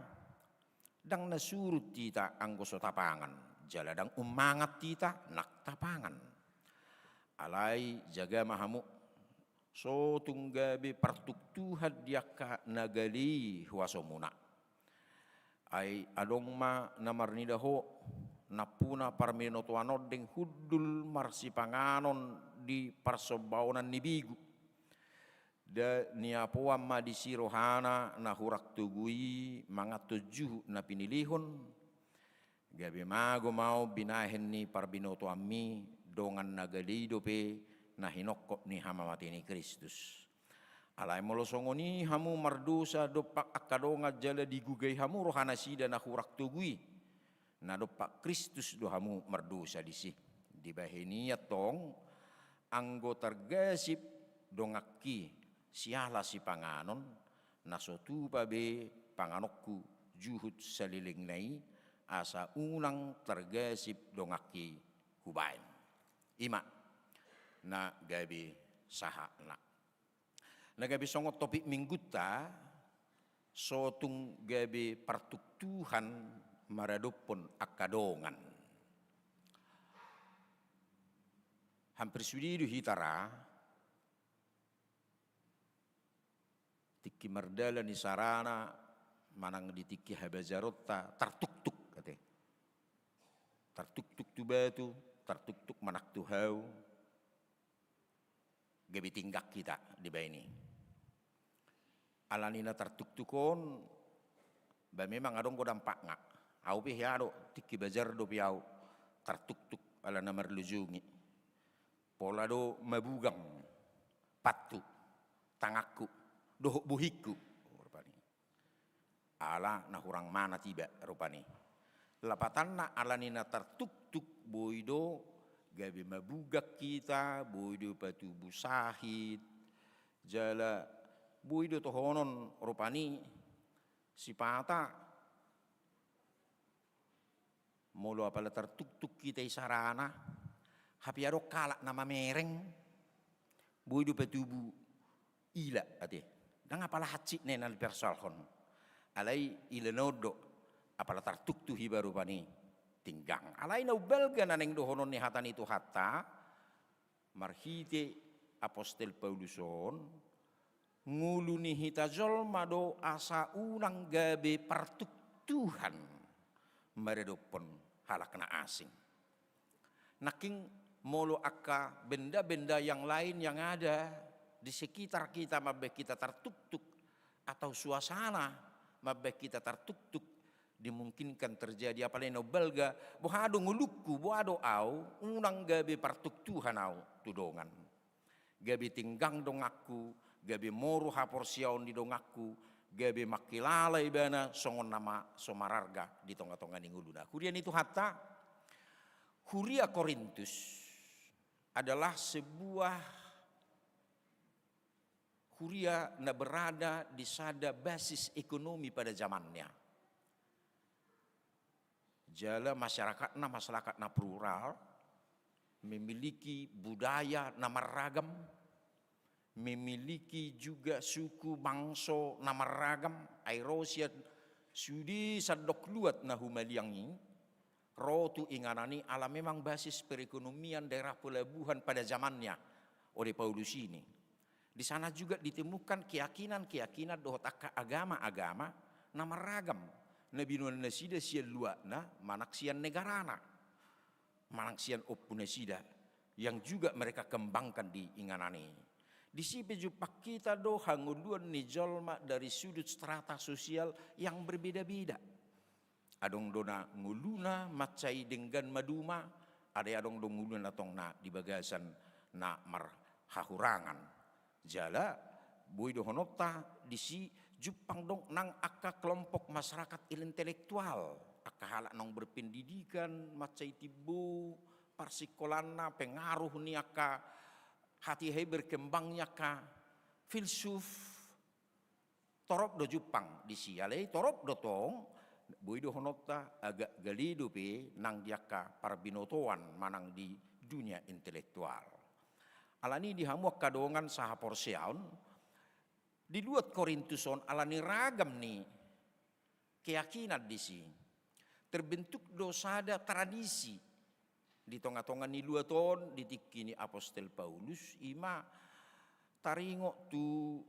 dang nasurut kita anggoso tapangan jala dang umangat kita nak tapangan alai jaga mahamu so tunggabe partuktuhad diaka nagali huasomuna ai adong ma namarnidaho napuna parminotoanod deng hudul marsipanganon di parsobaonan ni bigu da niapoam ma di sirohana na hurak tugui mga tujuh na pinilihon gabi mago mau binahen ni parbinoto ammi dongan nagalido pe na hinokko ni hamamati ni Kristus alay molosongoni hamu mardosa dopak akadonga jala digugay hamu rohana sida na hurak tugui na dopak Kristus do hamu mardosa disi dibahenia tong anggo tergasip dongaki siala si panganon nasotu babe panganokku juhud saliling nai asa unang tergasip dongaki hubain ima na gabi saha na gabi songot topik mingguta sotung gabi partuktuhan maradopon akadongan hampir sudidu hitara tiki mardala ni sarana manang di tiki habazarotta tartuk-tuk kate tartuk-tuk tu batu tartuk-tuk manak tu hau gabi tinggak kita di baini alanina tartuk-tukon ba memang adong ko dampak nga au pi hiado tiki bazar do piau tartuk-tuk ala namar lujungi pola do mabugang patu tangaku doh buhiku rupani ala na hurang mana tiba rupani lapatan na ala nina tartuk-tuk boido gabi mabugak kita boido patu busahid jala boido tohonon rupani sipata molo apala tartuk-tuk kita isarana hapi ado kalak nama mereng boido patubu ila ate dang apala hacik nenal persalhon alai ila nodo apala tartuk tu hibaru pani tinggang alai na ubelga naneng dohonon ni hatan itu hatta marhite apostel Pauluson ngulu ni hitajol mado asa unang gabe partuk Tuhan meredopon halakna asing naking molo akka benda-benda yang lain yang ada di sekitar kita mabek kita tartuk-tuk atau suasana mabek kita tartuk-tuk dimungkinkan terjadi apa lain belga bohado ngulukku bohado au unang gabe partuk Tuhan au tudongan gabe tinggang dongakku gabe moru hapor siaon di dongakku gabe makilala ibana songon nama somararga di tonga-tonga ninguluna kurian itu hatta Huria Korintus adalah sebuah huria na berada di sada basis ekonomi pada zamannya. Jala masyarakat na plural, memiliki budaya na maragam, memiliki juga suku bangsa na maragam. Airosia sudi sadok luat na humaliangi. Rotu inganani ala memang basis perekonomian daerah pelabuhan pada zamannya oleh Paulus ini. Di sana juga ditemukan keyakinan dohot agama-agama na maragam. Nabi Nuan nasida sian luakna manaksian negarana. Manaksian oppunasida yang juga mereka kembangkan di inganani. Di sini jupak kita do hanguluan ni jolma dari sudut strata sosial yang berbeda-beda. Adong dona nguluna macai dengan maduma, ada adong dong nguluna tong na di bagasan na marhahurangan. Jala boy do honopta di si Jepang dong nang aka kelompok masyarakat intelektual, aka halak nong berpendidikan macai tibu parsikolana pengaruh ni aka hati hai berkembangnya ka filsuf torop do Jepang di si ale torop do tong boido honopta agak galido pe nang diaka parbinotoan manang di dunia intelektual. Alani dihamuak kadongan saha porseaun di luat Korintuson alani ragam nih keyakinan di si terbentuk dosada tradisi di tonga-tonga ni luaton ditikini Apostel Paulus ima taringo tu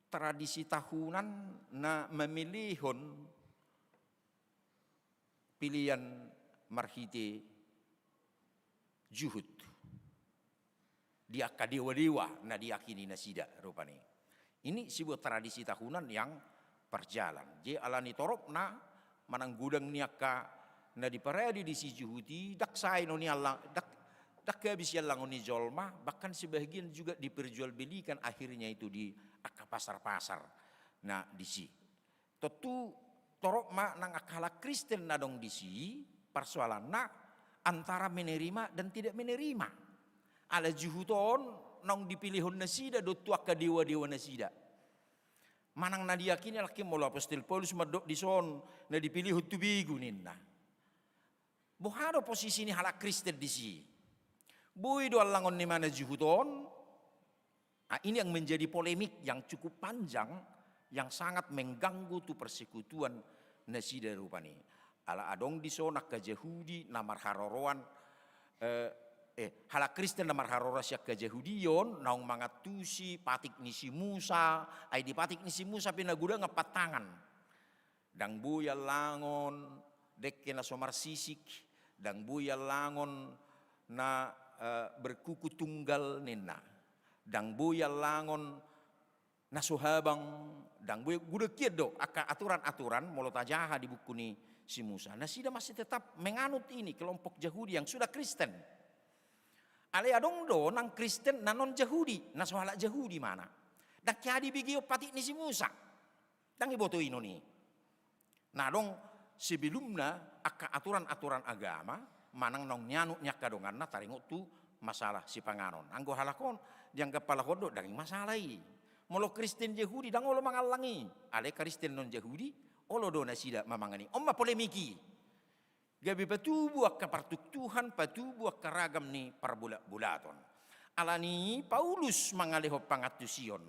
tradisi tahunan na memilihon pilihan marhite juhud dia kadewa-dewa na diyakini nasida rupani. Ini sebuah tradisi tahunan yang berjalan. Je alani torop na manang gudang niaka na diparadi di si juhudi dak sai no ni Allah dak habis yang ni jolma bahkan sebagian juga diperjualbelikan akhirnya itu di pasar-pasar. Nah di si tentu torok ma nang akala Kristen nadong disi persoalan na antara menerima dan tidak menerima. Ala juhuton nang dipilihon nasida do tuak ka dewa-dewa nasida. Manang na diyakini laki mula Apostel Paulus madok di son na dipilih tu bigu ninna. Bohado posisi ni halak Kristen disi. Boy do alangon ni mana juhuton. Nah, ini yang menjadi polemik yang cukup panjang yang sangat mengganggu tu persekutuan nasida rupani. Ala adong di sonak ke Yahudi namar haroroan hala Kristen namar harora siak ke Yahudion naung mangatusi patik nisi Musa ay di patik nisi Musa pinaguda ngapat tangan dang buya langon dekke na somar sisik dang buya langon na berkuku tunggal nena dang buya langon nasuhabang dang boy gude kiedo aka aturan-aturan mulut ajaha di buku ni si Musa. Nasida masih tetap menganut ini kelompok Yahudi yang sudah Kristen. Ale adong do nang Kristen nanon Yahudi, nasuhala Yahudi mana? Dak jadi bigio patik ni si Musa. Dang iboto ino ni. Nah dong sebelumnya aka aturan-aturan agama manang nong nyanu nyaka donganna taringot tu masalah si panganon. Anggo halakon dianggap pala hodo dang masalah i. Molo Kristen Yahudi dang olo mangalangi. Ale Kristen non Yahudi olo do nasida mamangani. Omma polemiki. Gabi patubu akka partuk Tuhan patubu akka ragam ni parbulat-bulaton. Alani Paulus mangaleho pangatusion.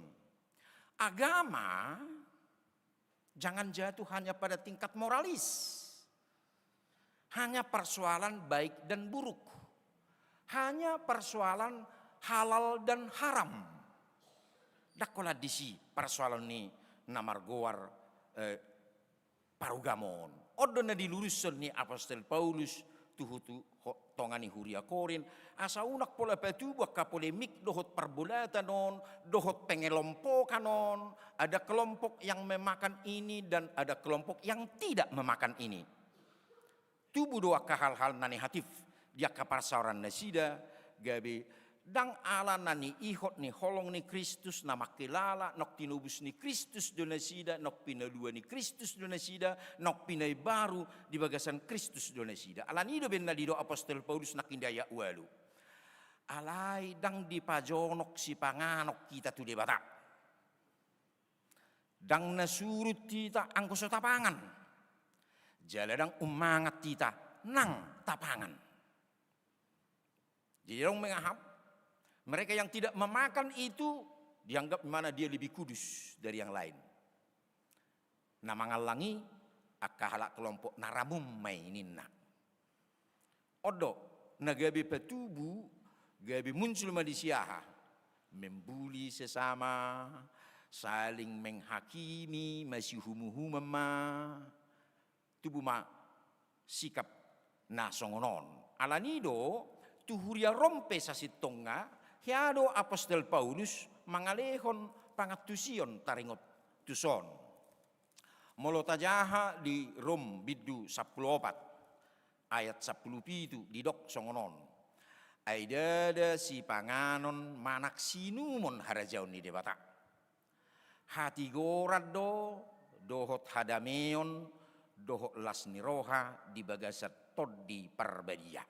Agama jangan jatuh hanya pada tingkat moralis. Hanya persoalan baik dan buruk. Hanya persoalan halal dan haram. Dakola disi persoalan ni namar goar parugamon. Odo na dilurusan ni Apostel Paulus tuhutu tongani huria korin. Asa unak pola petubuak ka polemik dohot perbulatan non, dohot pengelompokan non. Ada kelompok yang memakan ini dan ada kelompok yang tidak memakan ini. Tubuh doa ka hal-hal nanihatif dia ka parsaran nasida gabe Dang ala nani ihot ni holong ni Kristus na makilala nok tinubus ni Kristus donasida nok pinalua ni Kristus donasida nok pinay baru di bagasan Kristus donasida. Alanido ben na dido Apostol Paulus nakindaya walu. Alay dang di pajonok si panganok kita tu debata. Dang nasurut kita angko sa tapangan. Jaladang umangat kita nang tapangan. Jadi orang mengahap mereka yang tidak memakan itu dianggap mana dia lebih kudus dari yang lain. Nah mangalangi akahalak kelompok naramum maininna. Odo nagabi petubu gabi muncul manusia membuli sesama, saling menghakimi, masih humuhumama, tubuh ma sikap nasongonon. Alanido tuhuria rompe sasitonga. Hiado Apostol Paulus mangalehon pangatusion taringot tuson. Molotajaha di Rom biddu 14 ayat 10 pitu di dok songonon. Aidada si panganon manak sinumon harajaun ni debata. Hati gorado dohot hadameon dohot lasniroha di bagasat tod di parbadia.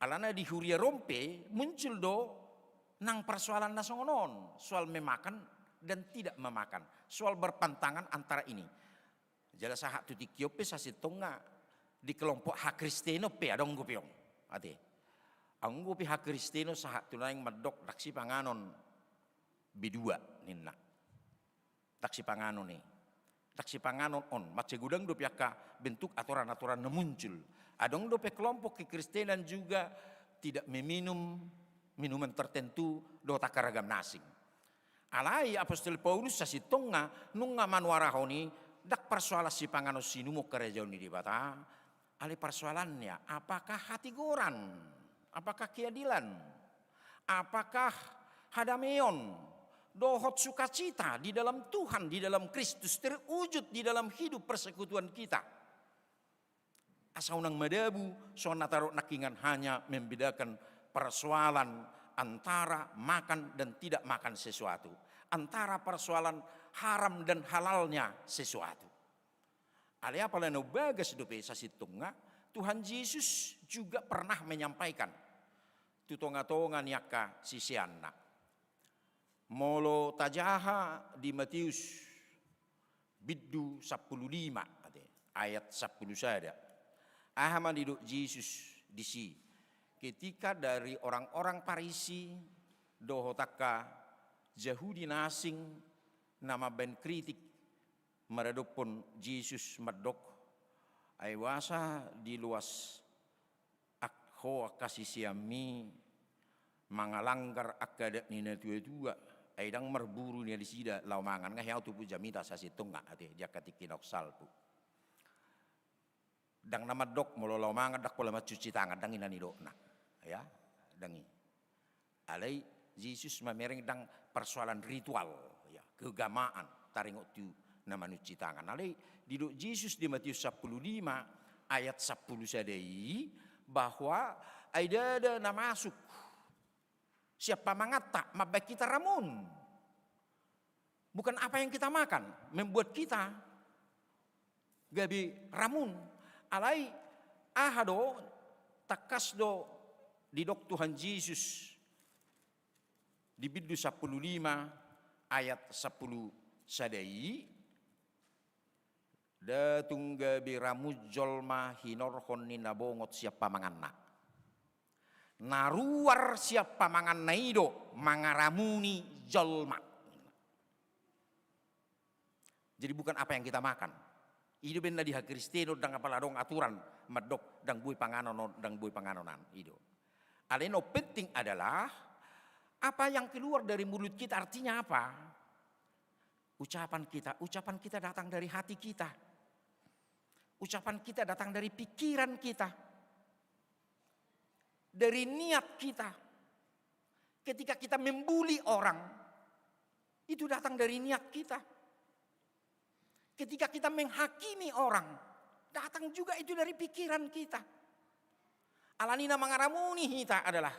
Alana di huria rompe muncul do nang persoalan nasongonon, soal memakan dan tidak memakan, soal berpantangan antara ini. Jala sahat tu tikiope sasitonga di kelompok hak Kristeno pe adong gopiong. Ate. Anggo pi hak Kristeno sahat tu laing medok daksi panganon bidua ninna. Daksi panganon ni. Daksi panganon on mace gudang do piaka bentuk aturan-aturan muncul. Adong dope kelompok kekristenan juga tidak meminum minuman tertentu do takaragam nasing. Alai Apostol Paulus sasitonga nunga manuarahoni dak persoalan si panganos sinumo kerajaan di bata. Ale persoalannya apakah hati goran? Apakah keadilan? Apakah hadameon? Dohot sukacita di dalam Tuhan, di dalam Kristus terwujud di dalam hidup persekutuan kita. Asaunang madabu sona taruh nakingan hanya membedakan persoalan antara makan dan tidak makan sesuatu, antara persoalan haram dan halalnya sesuatu. Alea palano bagas dope sasitunga Tuhan Yesus juga pernah menyampaikan tutonga-tonga niaka sisianna. Molo tajaha di Matius biddu 15 ayat 10 sada. Ahmad hidup Yesus di si ketika dari orang-orang Parisi dohotaka Yahudi nasing nama ben kritik meredupun Yesus medok aiwasa di luas akho kasih siami mangalanggar akadat nina tua aidang merburu nia di sida laumangan ngah tu pu jamita sasitung ngak ate jakatikinok salpu. Dang nama dok molo mangat dak pola cuci tangan dang inani dokna ya dangi alai Yesus mamereng dang persoalan ritual ya keagamaan taringot tu nama cuci tangan alai diduk Yesus di Matius 15 ayat 10 sadai bahwa ada masuk siapa mangata mabak kita ramun bukan apa yang kita makan membuat kita gabi ramun. Alai ahado takas do di dok Tuhan Yesus di biddu 15 ayat 10 sadai datung gabi ramujolma hinorhon ni nabongot siapa manganna naruar siapa manganna ido mangaramuni jolma. Jadi bukan apa yang kita makan. Ido benda di hak Kristeno dang apala dong aturan medok dang bui panganon dang bui panganonan ido. Aleno penting adalah apa yang keluar dari mulut kita artinya apa? Ucapan kita datang dari hati kita. Ucapan kita datang dari pikiran kita. Dari niat kita. Ketika kita membuli orang itu datang dari niat kita. Ketika kita menghakimi orang, datang juga itu dari pikiran kita. Alanina mangaramuni kita adalah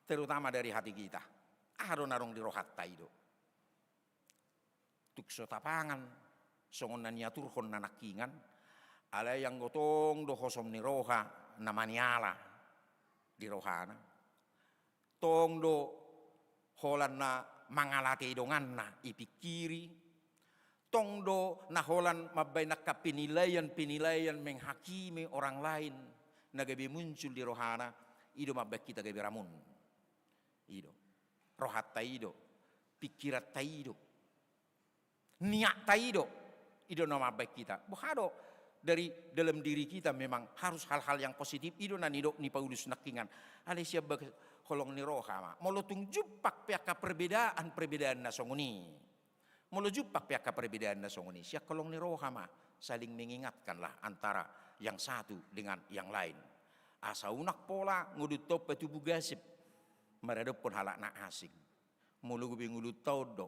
terutama dari hati kita. Arong di rohatta itu. Tukso tapangan, songon na niaturhon na nakingan, ala yang gotong do hosom ni roha namaniala di rohana. Tong do holan na mangalate idongan na ipikiri. Tong do na holan mabay nakapinilaian menghakimi orang lain na gabi muncul di rohana, ido mabay kita gabi ramun. Ido. Rohat taido, pikirat taido, niat taido, ido nama baik kita. Buhado dari dalam diri kita memang harus hal-hal yang positif. Ido nanido ni Paulus nakingan. Alesia kolong ni roha ma. Molotung jupak pihak perbedaan nasonguni. Molo jupak pihak perbedaan nasonguni. Siak kolong ni roha ma. Saling mengingatkanlah antara yang satu dengan yang lain. Asa unak pola ngudut top petubu gasip. Meredep pun halak nak asing. Mulu gue ngulut todo.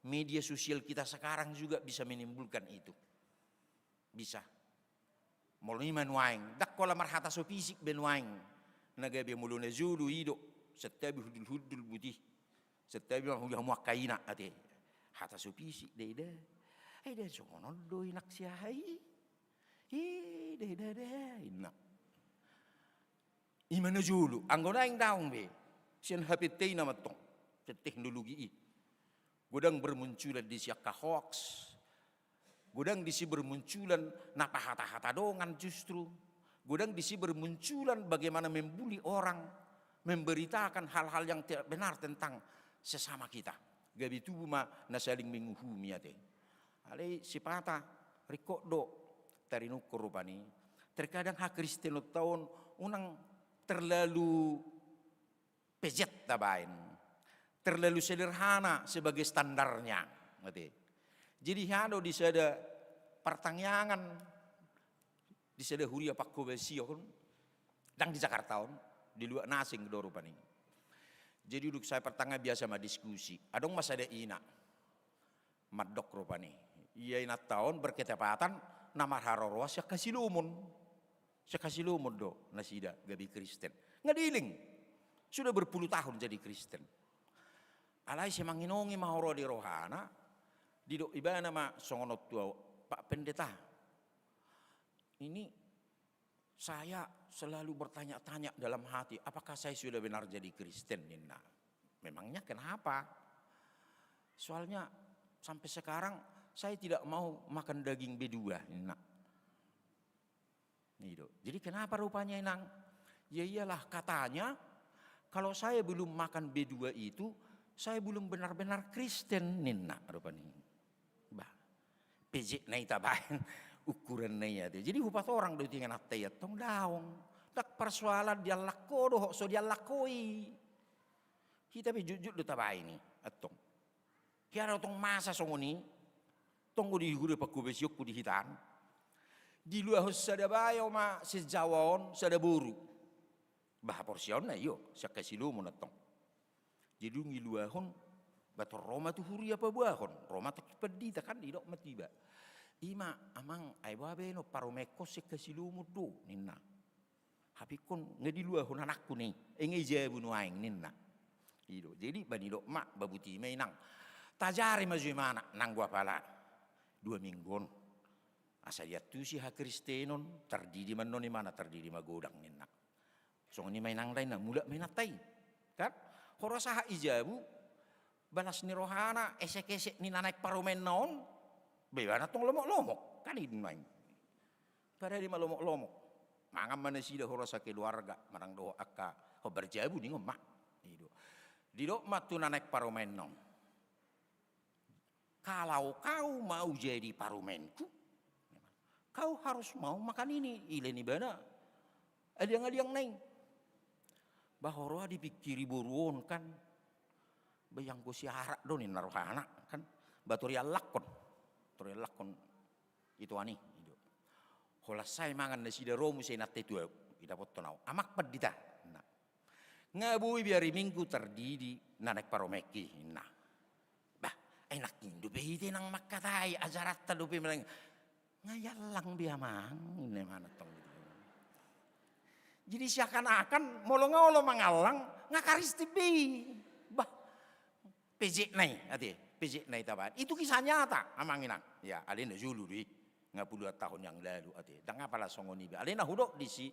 Media sosial kita sekarang juga bisa menimbulkan itu. Bisa. Mulu iman waing. Dak kola marhata so fisik ben waing. Nagabi mulu na zulu ido. Setabi hudul butih. Setabi yang muakaina ate. Hata so fisik deh. Ay deh songon do inak siahai. Deh inak. Imana zulu. Anggona yang daung be. Sian HPT nama tong, teknologi ini. Gudang bermunculan di siaka hoax, gudang disi bermunculan napa hata-hata dongan justru, gudang disi bermunculan bagaimana membuli orang, memberitakan hal-hal yang tidak benar tentang sesama kita. Gabi tubuh ma na saling menguhumi ate. Ale sipata rikodo tarinuk korupani. Terkadang hak Kristen tahun unang terlalu pejet tabain, terlalu sederhana sebagai standarnya. Jadi hado di sada pertanyaan, di sada huria pak kobesion, dan di Jakarta di luar nasing kedorupani. Jadi duduk saya pertanyaan biasa ma diskusi, adong mas ada ina, madok rupani. Iya ina tahun berketepatan nama harorwa saya kasih lumon do nasida gabi Kristen ngadiling. Sudah berpuluh tahun jadi Kristen. Alai semanginongi mahoro di rohana. Didok ibana ma songonot tua Pak Pendeta. Ini saya selalu bertanya-tanya dalam hati. Apakah saya sudah benar jadi Kristen? Nina? Memangnya kenapa? Soalnya sampai sekarang saya tidak mau makan daging bedua. Nina. Jadi kenapa rupanya inang? Ya iyalah katanya. Kalau saya belum makan B2 itu, saya belum benar-benar Kristen nina rupanya. Bah, pejek nai tabain ukuran nai ya. Jadi hupat orang do tingan atayat tong daong. Tak persoalan dia lakodo so dia lakoi. Kita be jujur do tabain ni atong. Kiara tong masa songoni tong di gure pakubesiok ku di hitan. Di luar sada bayo ma sejawon sada buru. Bah porsion na iyo sa kasilo mo natong. Jadi ngiluahon bator Roma tu huri apa buahon. Roma tak pedita kan idok matiba. Ima amang ay babe no paromeko sa kasilo mo do ninna. Habi kon ngadiluahon anakku ni. Engay jabu no aing ninna. Ido. Jadi banidok ma babuti may nang. Tajari mazumana nang gua pala. 2 minggon. Asa dia tu si ha Kristenon tardidi man no ni mana tardidi magodang ninna. So ni may nang lain na mula may natay. Kan? Horosaha ijabu balas ni rohana esek-esek ni nanay parumen naon. Beba na tong lomok-lomok. Kan idin main. Pada di malomok-lomok. Mangam mana sida horosa keluarga marang doa akka ho berjabu ni ngomma. Ido. Didok matu nanay parumen naon. Kalau kau mau jadi parumenku, kau harus mau makan ini. Ileni bana. Adiang-adiang neng. Bahwa dipikiri buruan kan. Bayang ko siarak do ni narohana kan. Baturya lakon. Baturya lakon. Itu ani. Holasay mangan na sida romu say natte tuwa. Idapot tonaw. Amak padita. Nah. Ngabuhi biari minggu terdidi nanek paromeki. Nah. Bah. Enak indu behiti nang makatay. Ajarat talupi malang. Ngayalang biamang. Ini mana tong. Jadi seakan-akan molong-molong mangalang ngakaris tibi. Bah, PJ nai, PJ nai taban. Itu kisah nyata amanginang. Ya, alena julu di 50 tahun yang lalu dan apalah songoni be. Alena hudok disi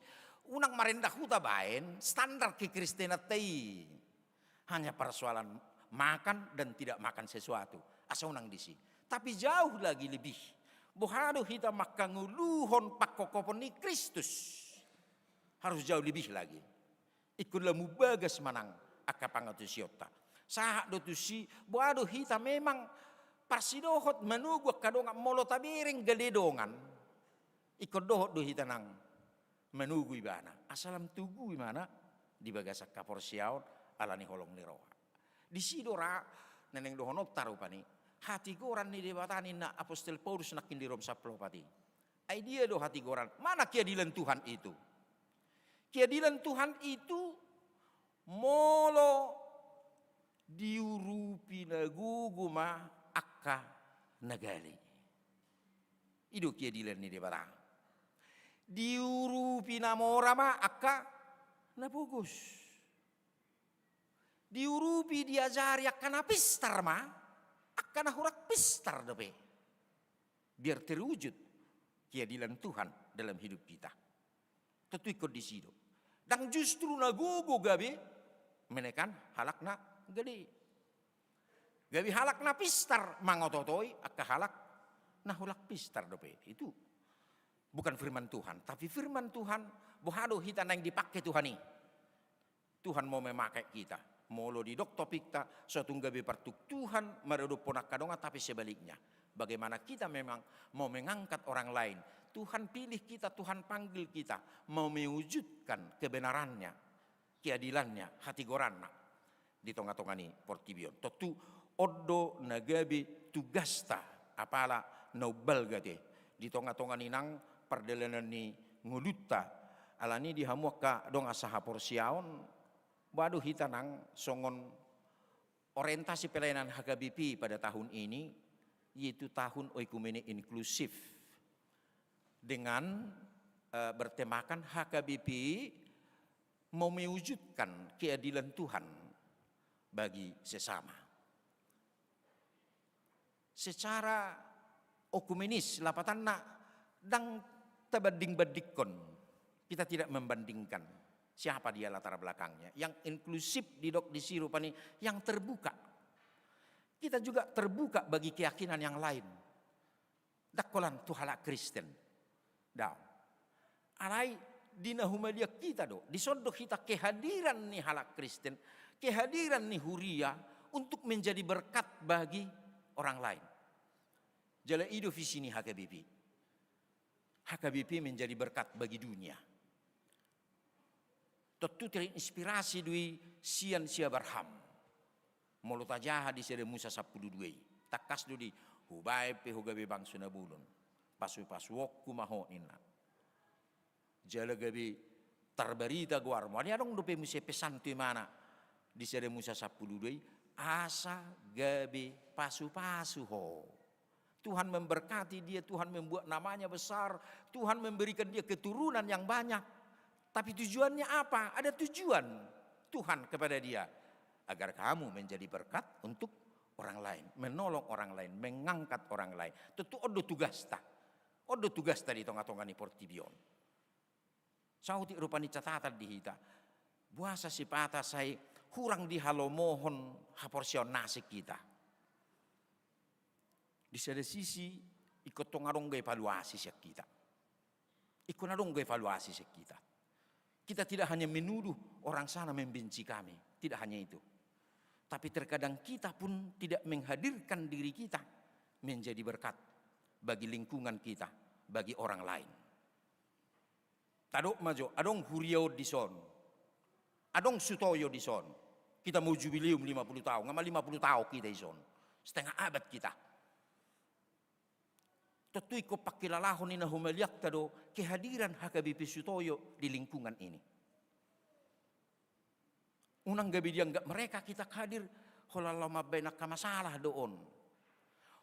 unang marendah huta baen standar kekristenan tei. Hanya persoalan makan dan tidak makan sesuatu. Asa unang disi. Tapi jauh lagi lebih. Bohado hita makanguluhon pakokopon ni Kristus. Harus jauh lebih lagi. Ikutlah mubagas manang akapangatusiota. Sahak dotusi bohado hita memang parsidohot menugak kadonga molo tabiring galedongan. Ikut dohot do hita nang menugui bana. Asalam tugui mana di bagasak kaporsiaon alani holong niroa. Di sidora neneng dohonok tarupani. Hati goran ni debatani na apostol Paulus nakin di Rom 10 pati. Ai dia do hati goran. Mana keadilan Tuhan itu? Keadilan Tuhan itu molo diurupi na guguma akka nagali. Itu keadilan ni debatani. Diurupi na morama akka nabugus. Diurupi diajari akka napistar ma. Akan hurak pistar dope. Biar terwujud keadilan Tuhan dalam hidup kita. Tentu ikut di situ. Dan justru nagugu gabi menekan halakna gede. Gabi halakna pistar mangototoi akka halak nah hulak pistar dope. Itu bukan firman Tuhan, tapi firman Tuhan bohado hita yang dipakai Tuhan ini. Tuhan mau memakai kita. Molo di dok topikta suatu gabi partuk Tuhan meredup ponak kadonga tapi sebaliknya. Bagaimana kita memang mau mengangkat orang lain. Tuhan pilih kita, Tuhan panggil kita. Mau mewujudkan kebenarannya, keadilannya, hati goranna. Di tonga-tonga ni portibion. Tentu odo nagabi tugasta apala naubal gate. Di tonga-tonga ni nang perdelanan ni ngulutta. Alani dihamuaka dong asaha porsiaon. Waduh hitanang songon orientasi pelayanan HKBP pada tahun ini yaitu tahun oikumene inklusif dengan bertemakan HKBP mau mewujudkan keadilan Tuhan bagi sesama. Secara okumenis lapatanna dang tabanding-bandingkon kita tidak membandingkan. Siapa dia latar belakangnya? Yang inklusif di dok di sirupani yang terbuka. Kita juga terbuka bagi keyakinan yang lain. Dakolan tu halak Kristen. Dah. Alai dina humalia kita do. Disodok kita kehadiran nih halak Kristen, kehadiran nih huria untuk menjadi berkat bagi orang lain. Jala ido visi nih HKBP. HKBP menjadi berkat bagi dunia. Tentu terinspirasi dari sian sia barham. Molo tajaha di sere Musa 12. Takas do di hubai pe hugabe bang sunabulun. Pasu wokku maho inna. Jala gabi terberita guar. Mo adong do pe musa pesan tu mana di sere Musa 12 asa gabi pasu ho. Tuhan memberkati dia, Tuhan membuat namanya besar, Tuhan memberikan dia keturunan yang banyak. Tapi tujuannya apa? Ada tujuan Tuhan kepada dia. Agar kamu menjadi berkat untuk orang lain. Menolong orang lain. Mengangkat orang lain. Tentu odo tugas ta. Odo tugas ta di tonga-tonga ni portibion. Sauti rupani catatan di hita. Buasa si pata saya kurang dihalomohon haporsion nasik kita. Di sada sisi ikut tongarong evaluasi siak kita. Ikut narong evaluasi siak kita. Kita tidak hanya menuduh orang sana membenci kami. Tidak hanya itu. Tapi terkadang kita pun tidak menghadirkan diri kita menjadi berkat bagi lingkungan kita, bagi orang lain. Tadok majo, adong huriau di son. Adong sutoyo di son. Kita mau jubileum 50 tahun, ngama 50 tahun kita di son. Setengah abad kita. Tentu iko pakilalahon ina humaliak tado kehadiran HKBP Sutoyo di lingkungan ini. Unang gabi dianggap mereka kita hadir holala mabenak masalah doon.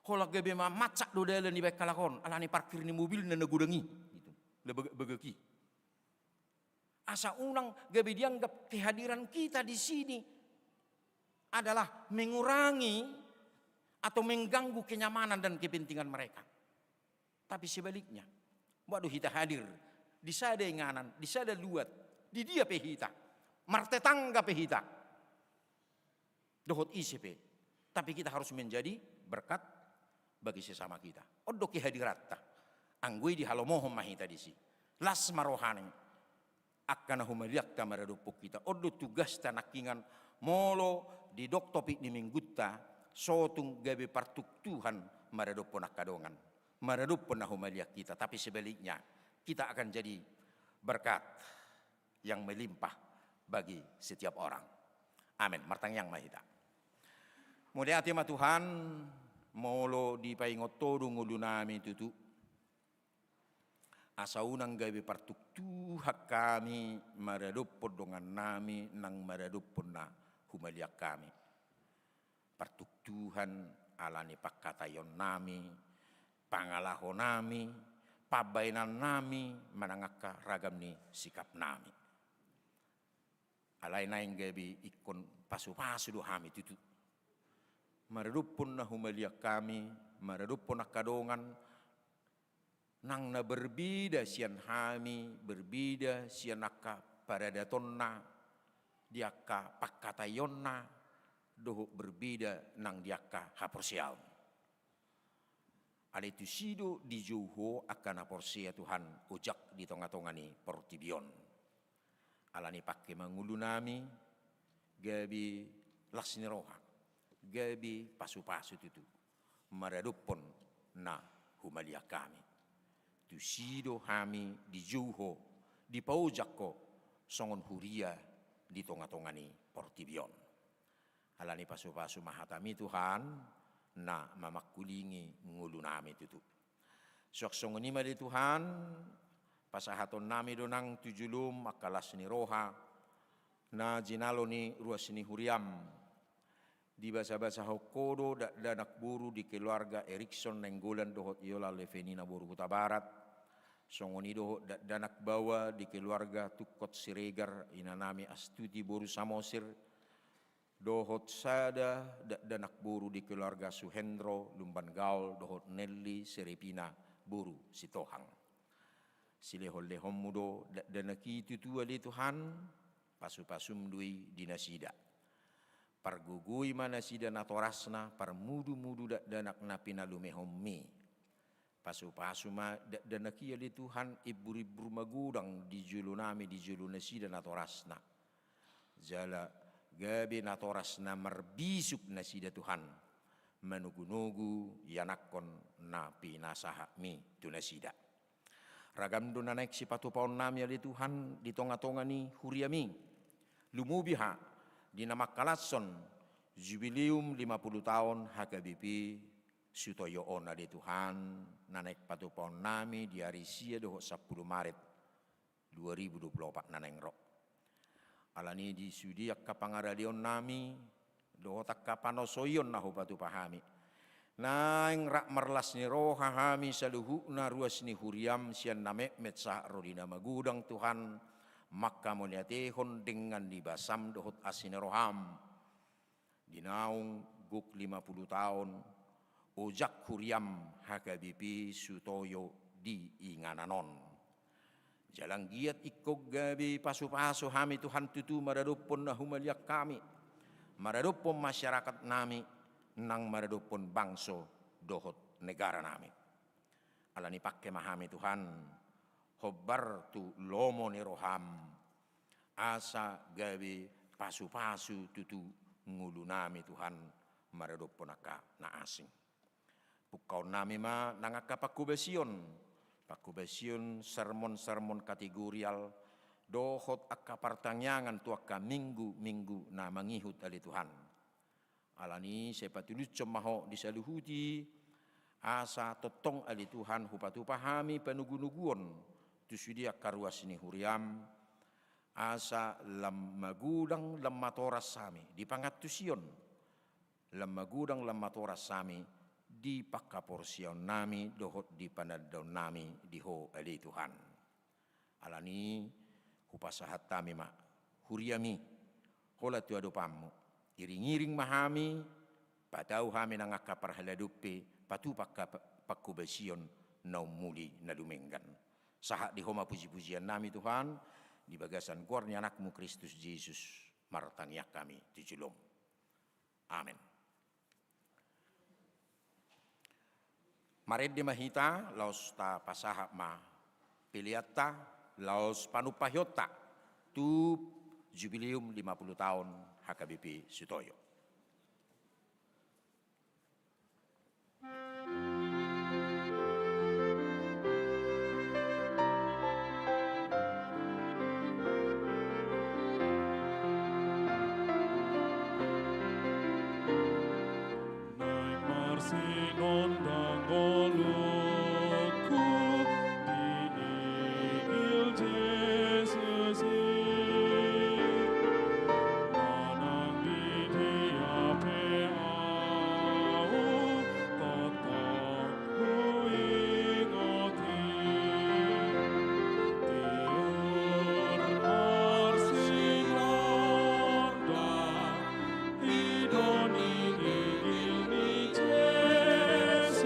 Hola gabi macak do dalan di bekalakon alani parkir ni mobil na nagudangi gitu. Le begeki. Asa unang gabi dianggap kehadiran kita di sini adalah mengurangi atau mengganggu kenyamanan dan kepentingan mereka. Tapi sebaliknya, waduh kita hadir di sada inganan, di sada luat, di dia pehita, martetangga pehita, dohot ICP. Tapi kita harus menjadi berkat bagi sesama kita. Odo kehadiratta, anggui di halomohom mahita di si, las marohani, akan humaliakta maradupuk kita. Odo tugas tanakingan molo di dok topik di minggutta, sotung gabe partuk Tuhan maradupun akadongan, maradupun humaliak kita. Tapi sebaliknya, kita akan jadi berkat yang melimpah bagi setiap orang. Amin. Martang yang mahita. Mudah hati Tuhan, molo di paingot todo ngulunami tutu. Asa unang gawe partuk Tuhan kami maradupon dengan nami nang maradupon na humaliak kami. Partuk Tuhan alani pakkatayon nami, pangalahon nami, pabainan nami, manangaka ragam ni sikap nami. Alay na yung gabi ikon pasu-pasu do hami tutu. Maradupon na humaliak kami, maradupon na kadongan, nang na berbida siyan hami, berbida siyan naka paradaton na, diaka pakkatayon na, doho berbida nang diaka haporsial. Alitu sido di Juho akan aporsia Tuhan ujak di tonga-tonga ni portibion. Alani pakai mangulu nami, gabi lasni roha, gabi pasu-pasu tutu, maradupon na humalia kami. Tu sido hami di Juho, di paujak ko, songon huria di tonga-tonga ni portibion. Alani pasu-pasu mahatami Tuhan, na mamakulingi ngulu nami tutu. Sok ni mali Tuhan, pasahaton nami donang tujulum akalas ni roha, na jinalo ni ruas ni huriam. Di basa-basa hokodo danak buru di keluarga Erikson nenggolan dohot yola levenina buru Kuta Barat. Songoni dohot danak bawa di keluarga Tukot Siregar inanami Astuti Boru Samosir. Dohot sada danak buru di keluarga Suhendro Lumban Gaul dohot Nelly Serepina buru Sitohang. Silehol-lehom mudo danaki tutua di Tuhan pasu-pasum dui dinasida. Pargugui manasida natorasna parmudu-mudu danak napina lumehom mi. Pasu-pasu ma danaki di Tuhan ibu-ibu magudang di julu nami di julu nasida natorasna. Jala gabi natoras na marbisuk na sida Tuhan manugunugu yanakon na pinasaha mi tunasida. Ragam do na naik si patupaon nami ali Tuhan di tonga-tonga ni huriami. Lumubiha di namakalason jubileum 50 tahun HKBP Sutoyoon ali Tuhan na naik patupaon nami di hari sia doho 10 Maret 2024 na naengrok. Alani di sudiak kapangaralion nami dohotak kapanosoyon na hubatu pahami. Naing rak merlas ni roha hami saluhu na ruas ni huriam sian name metsa rodina magudang Tuhan maka muliatehon dengan dibasam dohot asine roham. Dinaung guk 50 tahun ojak huriam HKBP Sutoyo di Ingananon. Jalang giat ikog gabi pasu-pasu hami Tuhan tutu maradupon na humaliak kami. Maradupon masyarakat nami nang maradupon bangso dohot negara nami. Alani pakke mahami Tuhan hobar tu lomo ni roham. Asa gabi pasu-pasu tutu ngulu nami Tuhan maradupon aka na asing. Pukau nami ma nangaka pakubesion. Pakubesion sermon-sermon kategorial dohot akka pertanyaan tu akka minggu-minggu na mangihut ali Tuhan. Alani sepatuluc maho disaluhuti asa totong ali Tuhan hupatu pahami panugu-nuguon tu sudia karuas ni huriam asa lam magudang lam matoras sami di pangatusion lam magudang lam matoras sami di pakaporsiyon nami dohot di panadaw nami di ho ali Tuhan. Alani Hupasahat tami ma huriami hola tu adopamu iring-iring mahami patau hami nangaka parhaladupe patu pakku besion naumuli nadumenggan sahat di homa puji-pujian nami Tuhan di bagasan gornya anakmu Kristus Yesus martaniak kami tujulom amin. Mared di mahita laos ta pasahap ma piliatta laos panupahyota tu jubileum 50 tahun HKBP Sutoyo. Naik marsinon dan goluku diigil Jesus manang di diape au tatang huingoti tiur marsinon dan idoni igil ni Jesus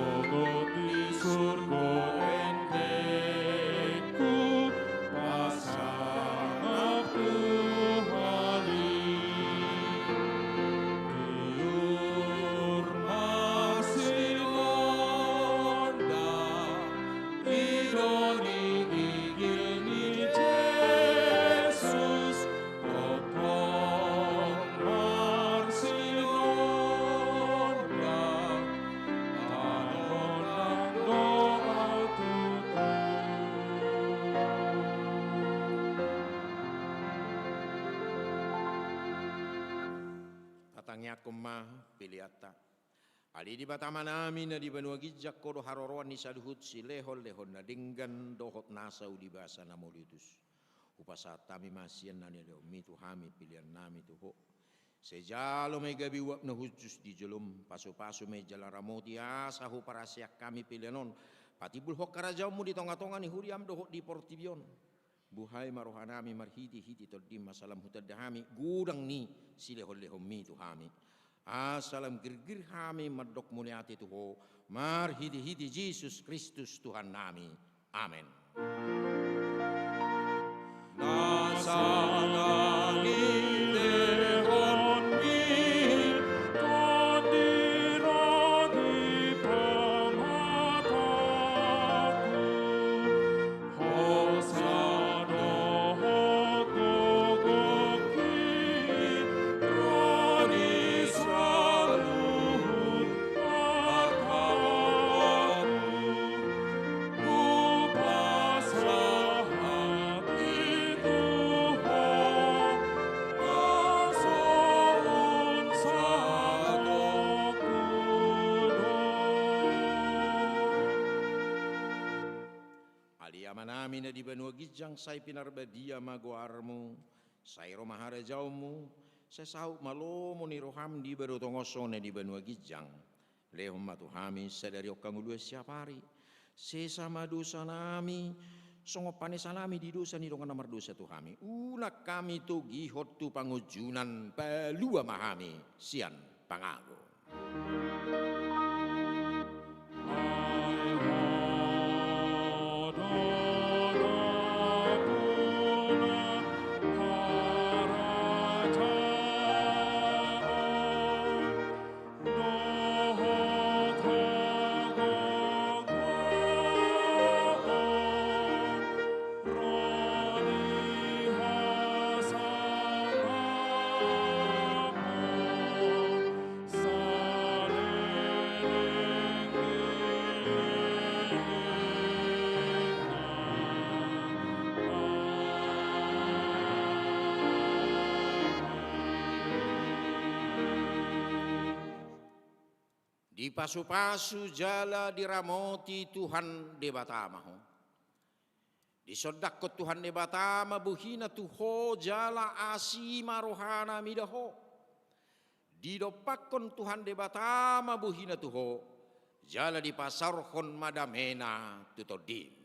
dogot di surga endeku pasang Tuhani Diur masih onda ironi igini Jesus Potong masih onda Anonan doa Tatangnya kumah piliata. Ali di batama nami na di banua gijak kodo haroroan ni saduhut si lehol na dinggan dohot nasau di basa na molitus. Upasat tami masian na ni mitu hami pilihan nami tuho. Sejalo may gabi wap na hujus di jelum paso-paso may jalaramoti asa hu para siyak kami pilihanon. Pati bulhok karajaw mo di tonga-tonga ni huriam dohot di portibion. Buhay marohanami marhiti-hiti todim masalam hutad dahami gudang ni silehol-lehom mitu hami. Asalam girgir hami madok muniati tuho marhiti-hiti Jesus Kristus Tuhan nami. Amen. Nasanangin dehon mi Tandiragi pamataku Hosano hogogoki Roni saluhut akaku Upasah hati Tuhan Nasoun Aliyaman namin na di banua gijang say pinarbadia maguarmu, say romahara jaumu, sa sahuk malomo ni roham di barutongoso na di banua gijang. Lehom matuhami sa dari okangulua siapari, sesama dosa nami, songopanesa nami di dosa ni dongan namar dosa tuhami. Unak kami tu gihot tu pangujunan palua mahami, sian pangago. Di pasu-pasu jala diramoti Tuhan debatamaho. Di sodakot Tuhan debatama buhina tuho jala asima rohana midaho. Di dopakon Tuhan debatama buhina tuho jala di pasarhon madamena tutodim.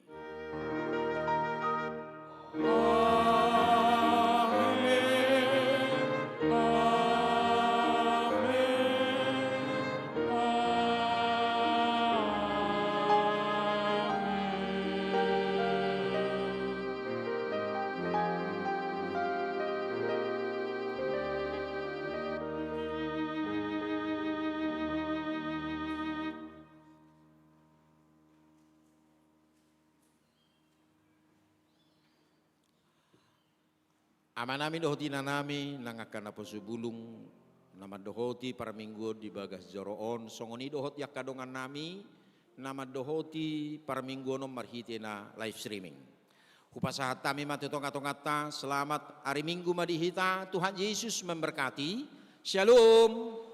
Amanami dohoti nanami nangakan apa subulung nama dohoti para minggu di bagas joroon songoni dohot yak kadongan nami nama dohoti para minggu nom marhiti na live streaming. Hupasahat tami matutongatongata selamat hari minggu madihita Tuhan Yesus memberkati. Shalom.